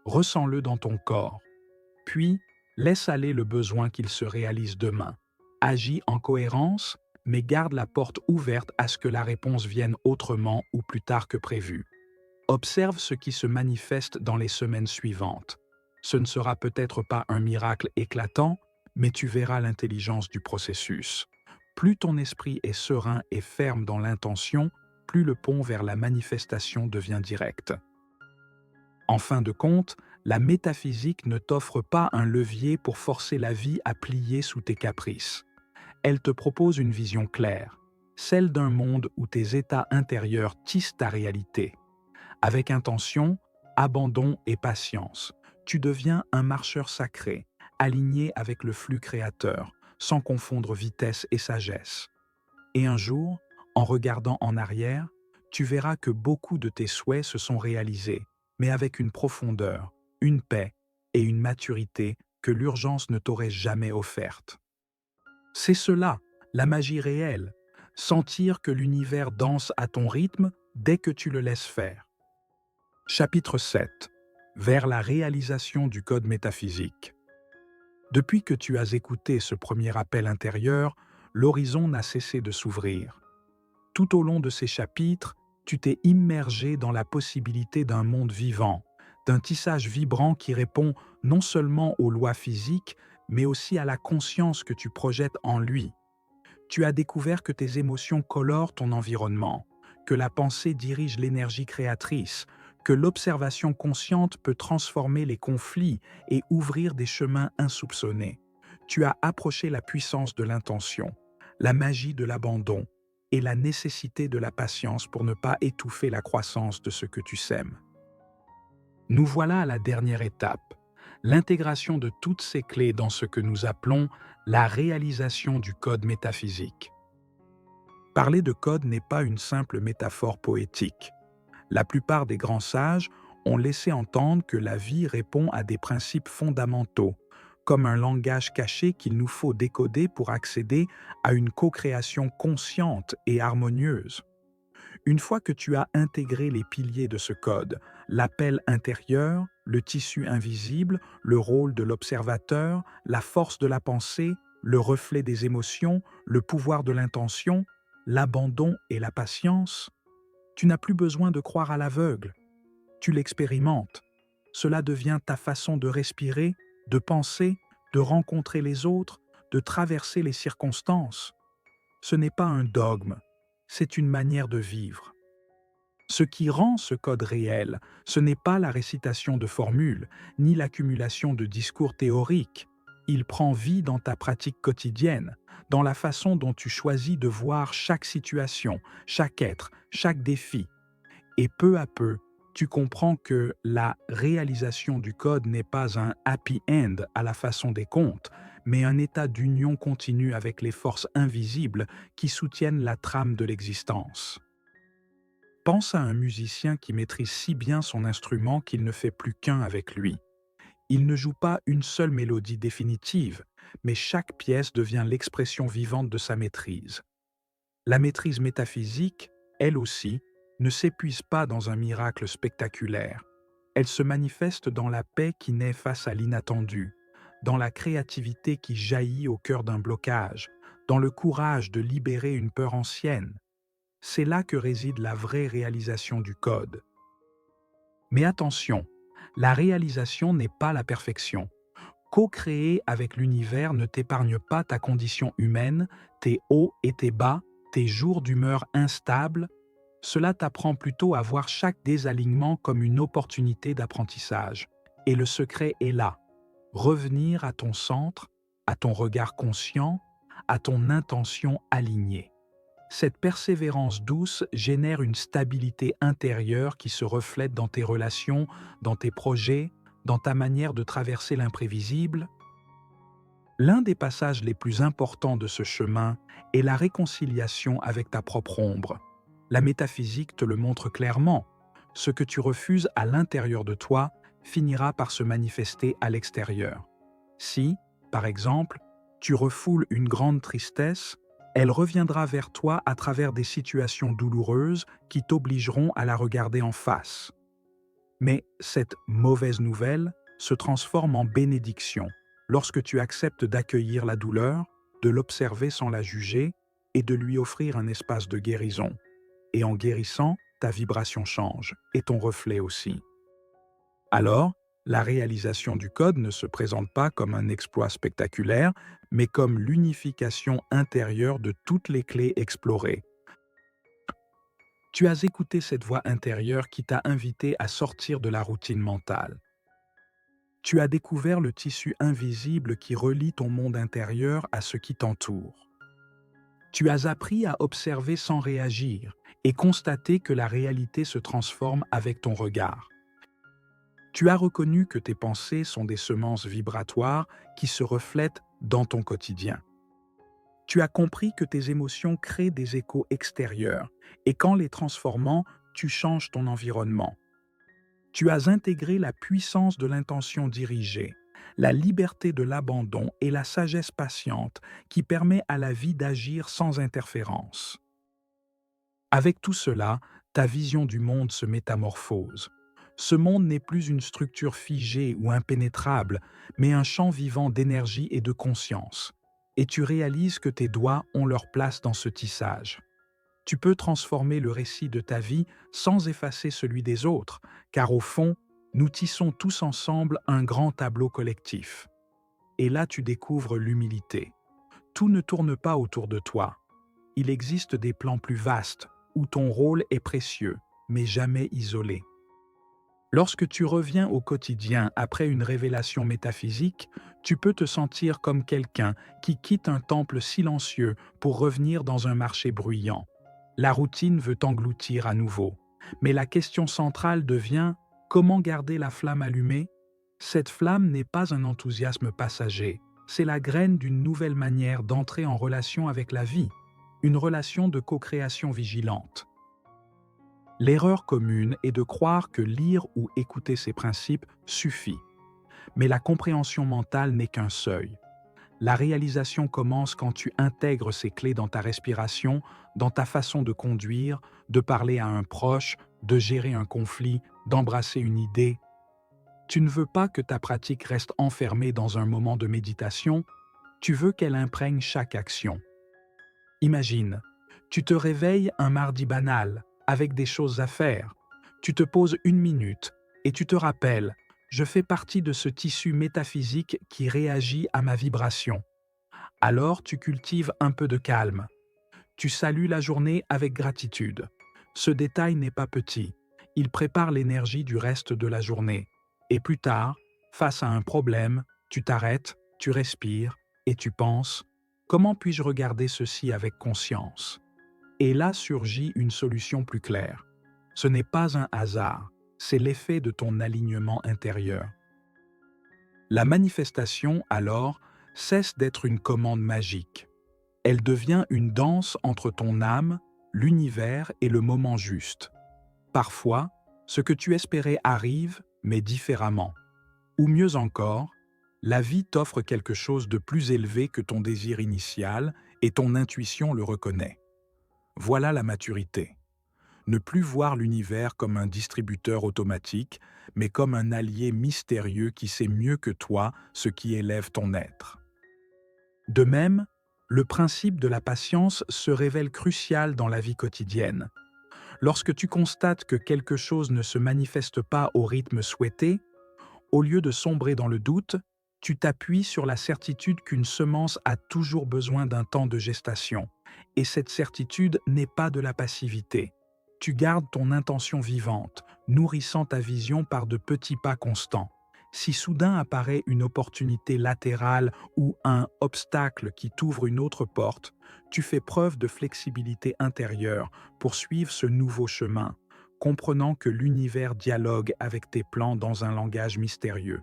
S1: Ressens-le dans ton corps. Puis, laisse aller le besoin qu'il se réalise demain. Agis en cohérence, mais garde la porte ouverte à ce que la réponse vienne autrement ou plus tard que prévu. Observe ce qui se manifeste dans les semaines suivantes. Ce ne sera peut-être pas un miracle éclatant, mais tu verras l'intelligence du processus. Plus ton esprit est serein et ferme dans l'intention, plus le pont vers la manifestation devient direct. En fin de compte, la métaphysique ne t'offre pas un levier pour forcer la vie à plier sous tes caprices. Elle te propose une vision claire, celle d'un monde où tes états intérieurs tissent ta réalité. Avec intention, abandon et patience, tu deviens un marcheur sacré, aligné avec le flux créateur, sans confondre vitesse et sagesse. Et un jour, en regardant en arrière, tu verras que beaucoup de tes souhaits se sont réalisés, mais avec une profondeur, une paix et une maturité que l'urgence ne t'aurait jamais offerte. C'est cela, la magie réelle, sentir que l'univers danse à ton rythme dès que tu le laisses faire. Chapitre 7. Vers la réalisation du code métaphysique. Depuis que tu as écouté ce premier appel intérieur, l'horizon n'a cessé de s'ouvrir. Tout au long de ces chapitres, tu t'es immergé dans la possibilité d'un monde vivant, d'un tissage vibrant qui répond non seulement aux lois physiques, mais aussi à la conscience que tu projettes en lui. Tu as découvert que tes émotions colorent ton environnement, que la pensée dirige l'énergie créatrice, que l'observation consciente peut transformer les conflits et ouvrir des chemins insoupçonnés. Tu as approché la puissance de l'intention, la magie de l'abandon et la nécessité de la patience pour ne pas étouffer la croissance de ce que tu sèmes. Nous voilà à la dernière étape, l'intégration de toutes ces clés dans ce que nous appelons la réalisation du code métaphysique. Parler de code n'est pas une simple métaphore poétique. La plupart des grands sages ont laissé entendre que la vie répond à des principes fondamentaux, comme un langage caché qu'il nous faut décoder pour accéder à une co-création consciente et harmonieuse. Une fois que tu as intégré les piliers de ce code, l'appel intérieur, le tissu invisible, le rôle de l'observateur, la force de la pensée, le reflet des émotions, le pouvoir de l'intention, l'abandon et la patience, tu n'as plus besoin de croire à l'aveugle. Tu l'expérimentes. Cela devient ta façon de respirer, de penser, de rencontrer les autres, de traverser les circonstances. Ce n'est pas un dogme, c'est une manière de vivre. Ce qui rend ce code réel, ce n'est pas la récitation de formules, ni l'accumulation de discours théoriques. Il prend vie dans ta pratique quotidienne, dans la façon dont tu choisis de voir chaque situation, chaque être, chaque défi. Et peu à peu, tu comprends que la réalisation du code n'est pas un happy end à la façon des contes, mais un état d'union continue avec les forces invisibles qui soutiennent la trame de l'existence. Pense à un musicien qui maîtrise si bien son instrument qu'il ne fait plus qu'un avec lui. Il ne joue pas une seule mélodie définitive, mais chaque pièce devient l'expression vivante de sa maîtrise. La maîtrise métaphysique, elle aussi, ne s'épuise pas dans un miracle spectaculaire. Elle se manifeste dans la paix qui naît face à l'inattendu, dans la créativité qui jaillit au cœur d'un blocage, dans le courage de libérer une peur ancienne. C'est là que réside la vraie réalisation du code. Mais attention, la réalisation n'est pas la perfection. Co-créer avec l'univers ne t'épargne pas ta condition humaine, tes hauts et tes bas, tes jours d'humeur instables. Cela t'apprend plutôt à voir chaque désalignement comme une opportunité d'apprentissage. Et le secret est là. Revenir à ton centre, à ton regard conscient, à ton intention alignée. Cette persévérance douce génère une stabilité intérieure qui se reflète dans tes relations, dans tes projets, dans ta manière de traverser l'imprévisible. L'un des passages les plus importants de ce chemin est la réconciliation avec ta propre ombre. La métaphysique te le montre clairement. Ce que tu refuses à l'intérieur de toi finira par se manifester à l'extérieur. Si, par exemple, tu refoules une grande tristesse, elle reviendra vers toi à travers des situations douloureuses qui t'obligeront à la regarder en face. Mais cette mauvaise nouvelle se transforme en bénédiction lorsque tu acceptes d'accueillir la douleur, de l'observer sans la juger et de lui offrir un espace de guérison. Et en guérissant, ta vibration change et ton reflet aussi. Alors, la réalisation du code ne se présente pas comme un exploit spectaculaire, mais comme l'unification intérieure de toutes les clés explorées. Tu as écouté cette voix intérieure qui t'a invité à sortir de la routine mentale. Tu as découvert le tissu invisible qui relie ton monde intérieur à ce qui t'entoure. Tu as appris à observer sans réagir et constater que la réalité se transforme avec ton regard. Tu as reconnu que tes pensées sont des semences vibratoires qui se reflètent dans ton quotidien. Tu as compris que tes émotions créent des échos extérieurs et qu'en les transformant, tu changes ton environnement. Tu as intégré la puissance de l'intention dirigée, la liberté de l'abandon et la sagesse patiente qui permet à la vie d'agir sans interférence. Avec tout cela, ta vision du monde se métamorphose. Ce monde n'est plus une structure figée ou impénétrable, mais un champ vivant d'énergie et de conscience. Et tu réalises que tes doigts ont leur place dans ce tissage. Tu peux transformer le récit de ta vie sans effacer celui des autres, car au fond, nous tissons tous ensemble un grand tableau collectif. Et là, tu découvres l'humilité. Tout ne tourne pas autour de toi. Il existe des plans plus vastes, où ton rôle est précieux, mais jamais isolé. Lorsque tu reviens au quotidien après une révélation métaphysique, tu peux te sentir comme quelqu'un qui quitte un temple silencieux pour revenir dans un marché bruyant. La routine veut t'engloutir à nouveau. Mais la question centrale devient: comment garder la flamme allumée? Cette flamme n'est pas un enthousiasme passager, c'est la graine d'une nouvelle manière d'entrer en relation avec la vie, une relation de co-création vigilante. L'erreur commune est de croire que lire ou écouter ces principes suffit. Mais la compréhension mentale n'est qu'un seuil. La réalisation commence quand tu intègres ces clés dans ta respiration, dans ta façon de conduire, de parler à un proche, de gérer un conflit, d'embrasser une idée. Tu ne veux pas que ta pratique reste enfermée dans un moment de méditation, tu veux qu'elle imprègne chaque action. Imagine, tu te réveilles un mardi banal, avec des choses à faire. Tu te poses 1 minute et tu te rappelles: je fais partie de ce tissu métaphysique qui réagit à ma vibration. Alors tu cultives un peu de calme. Tu salues la journée avec gratitude. Ce détail n'est pas petit. Il prépare l'énergie du reste de la journée. Et plus tard, face à un problème, tu t'arrêtes, tu respires et tu penses: comment puis-je regarder ceci avec conscience? Et là surgit une solution plus claire. Ce n'est pas un hasard, c'est l'effet de ton alignement intérieur. La manifestation, alors, cesse d'être une commande magique. Elle devient une danse entre ton âme, l'univers et le moment juste. Parfois, ce que tu espérais arrive, mais différemment. Ou mieux encore, la vie t'offre quelque chose de plus élevé que ton désir initial et ton intuition le reconnaît. Voilà la maturité. Ne plus voir l'univers comme un distributeur automatique, mais comme un allié mystérieux qui sait mieux que toi ce qui élève ton être. De même, le principe de la patience se révèle crucial dans la vie quotidienne. Lorsque tu constates que quelque chose ne se manifeste pas au rythme souhaité, au lieu de sombrer dans le doute, tu t'appuies sur la certitude qu'une semence a toujours besoin d'un temps de gestation. Et cette certitude n'est pas de la passivité. Tu gardes ton intention vivante, nourrissant ta vision par de petits pas constants. Si soudain apparaît une opportunité latérale ou un obstacle qui t'ouvre une autre porte, tu fais preuve de flexibilité intérieure pour suivre ce nouveau chemin, comprenant que l'univers dialogue avec tes plans dans un langage mystérieux.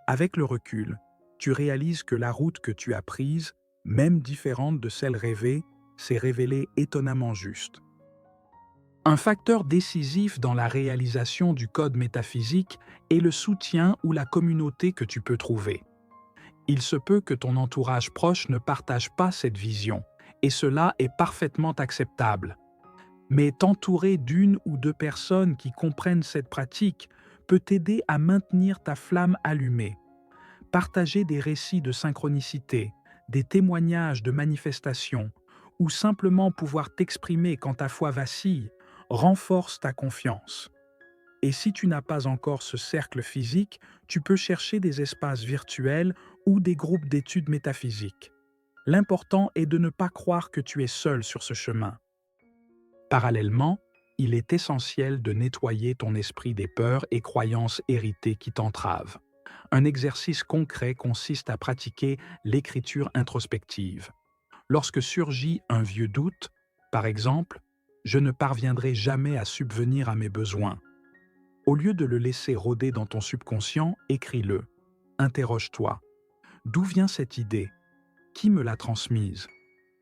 S1: Avec le recul, tu réalises que la route que tu as prise, même différente de celle rêvée, s'est révélée étonnamment juste. Un facteur décisif dans la réalisation du code métaphysique est le soutien ou la communauté que tu peux trouver. Il se peut que ton entourage proche ne partage pas cette vision, et cela est parfaitement acceptable. Mais t'entourer d'une ou deux personnes qui comprennent cette pratique peut t'aider à maintenir ta flamme allumée. Partager des récits de synchronicité, des témoignages de manifestations, ou simplement pouvoir t'exprimer quand ta foi vacille, renforce ta confiance. Et si tu n'as pas encore ce cercle physique, tu peux chercher des espaces virtuels ou des groupes d'études métaphysiques. L'important est de ne pas croire que tu es seul sur ce chemin. Parallèlement, il est essentiel de nettoyer ton esprit des peurs et croyances héritées qui t'entravent. Un exercice concret consiste à pratiquer l'écriture introspective. Lorsque surgit un vieux doute, par exemple, je ne parviendrai jamais à subvenir à mes besoins. Au lieu de le laisser rôder dans ton subconscient, écris-le. Interroge-toi. D'où vient cette idée? Qui me l'a transmise?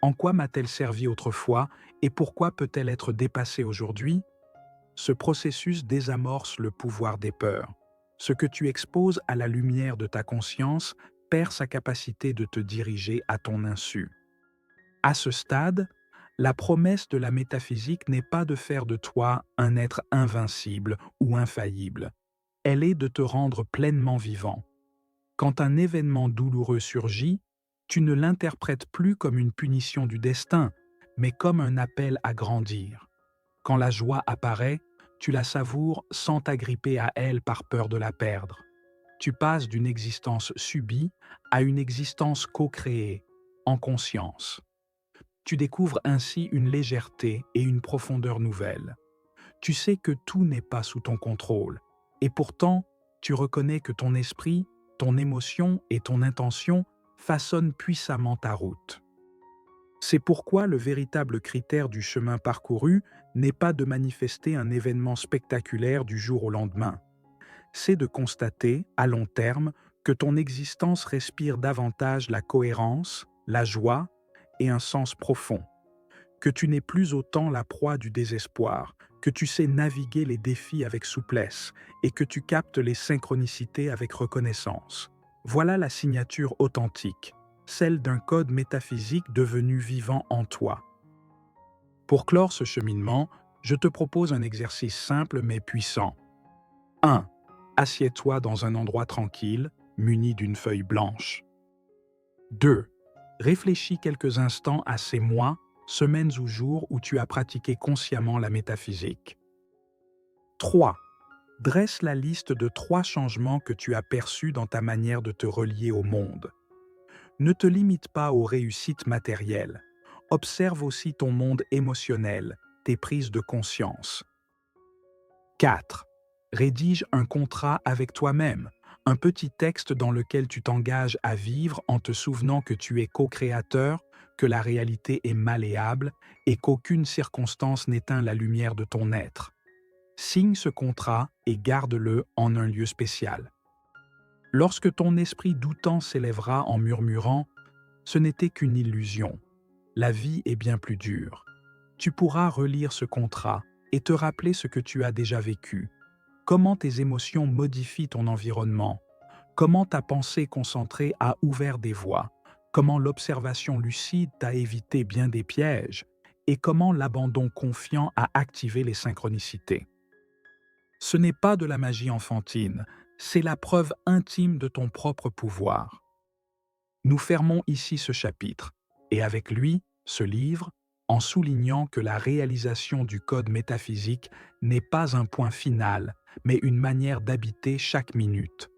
S1: En quoi m'a-t-elle servi autrefois et pourquoi peut-elle être dépassée aujourd'hui? Ce processus désamorce le pouvoir des peurs. Ce que tu exposes à la lumière de ta conscience perd sa capacité de te diriger à ton insu. À ce stade, la promesse de la métaphysique n'est pas de faire de toi un être invincible ou infaillible. Elle est de te rendre pleinement vivant. Quand un événement douloureux surgit, tu ne l'interprètes plus comme une punition du destin, mais comme un appel à grandir. Quand la joie apparaît, tu la savoures sans t'agripper à elle par peur de la perdre. Tu passes d'une existence subie à une existence co-créée, en conscience. Tu découvres ainsi une légèreté et une profondeur nouvelles. Tu sais que tout n'est pas sous ton contrôle, et pourtant, tu reconnais que ton esprit, ton émotion et ton intention façonnent puissamment ta route. C'est pourquoi le véritable critère du chemin parcouru n'est pas de manifester un événement spectaculaire du jour au lendemain. C'est de constater, à long terme, que ton existence respire davantage la cohérence, la joie et un sens profond. Que tu n'es plus autant la proie du désespoir, que tu sais naviguer les défis avec souplesse et que tu captes les synchronicités avec reconnaissance. Voilà la signature authentique, celle d'un code métaphysique devenu vivant en toi. Pour clore ce cheminement, je te propose un exercice simple mais puissant. 1. Assieds-toi dans un endroit tranquille, muni d'une feuille blanche. 2. Réfléchis quelques instants à ces mois, semaines ou jours où tu as pratiqué consciemment la métaphysique. 3. Dresse la liste de 3 changements que tu as perçus dans ta manière de te relier au monde. Ne te limite pas aux réussites matérielles. Observe aussi ton monde émotionnel, tes prises de conscience. 4. Rédige un contrat avec toi-même, un petit texte dans lequel tu t'engages à vivre en te souvenant que tu es co-créateur, que la réalité est malléable et qu'aucune circonstance n'éteint la lumière de ton être. Signe ce contrat et garde-le en un lieu spécial. Lorsque ton esprit doutant s'élèvera en murmurant « ce n'était qu'une illusion », la vie est bien plus dure. Tu pourras relire ce contrat et te rappeler ce que tu as déjà vécu. Comment tes émotions modifient ton environnement? Comment ta pensée concentrée a ouvert des voies? Comment l'observation lucide t'a évité bien des pièges? Et comment l'abandon confiant a activé les synchronicités? Ce n'est pas de la magie enfantine, c'est la preuve intime de ton propre pouvoir. Nous fermons ici ce chapitre, et avec lui, ce livre, en soulignant que la réalisation du code métaphysique n'est pas un point final, mais une manière d'habiter chaque minute.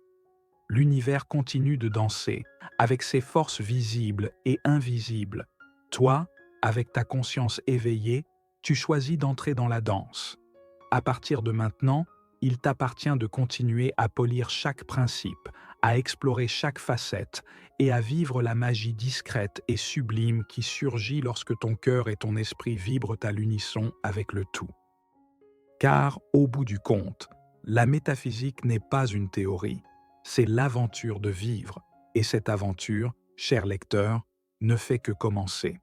S1: L'univers continue de danser, avec ses forces visibles et invisibles. Toi, avec ta conscience éveillée, tu choisis d'entrer dans la danse. À partir de maintenant, il t'appartient de continuer à polir chaque principe, à explorer chaque facette et à vivre la magie discrète et sublime qui surgit lorsque ton cœur et ton esprit vibrent à l'unisson avec le tout. Car, au bout du compte, la métaphysique n'est pas une théorie, c'est l'aventure de vivre, et cette aventure, cher lecteur, ne fait que commencer.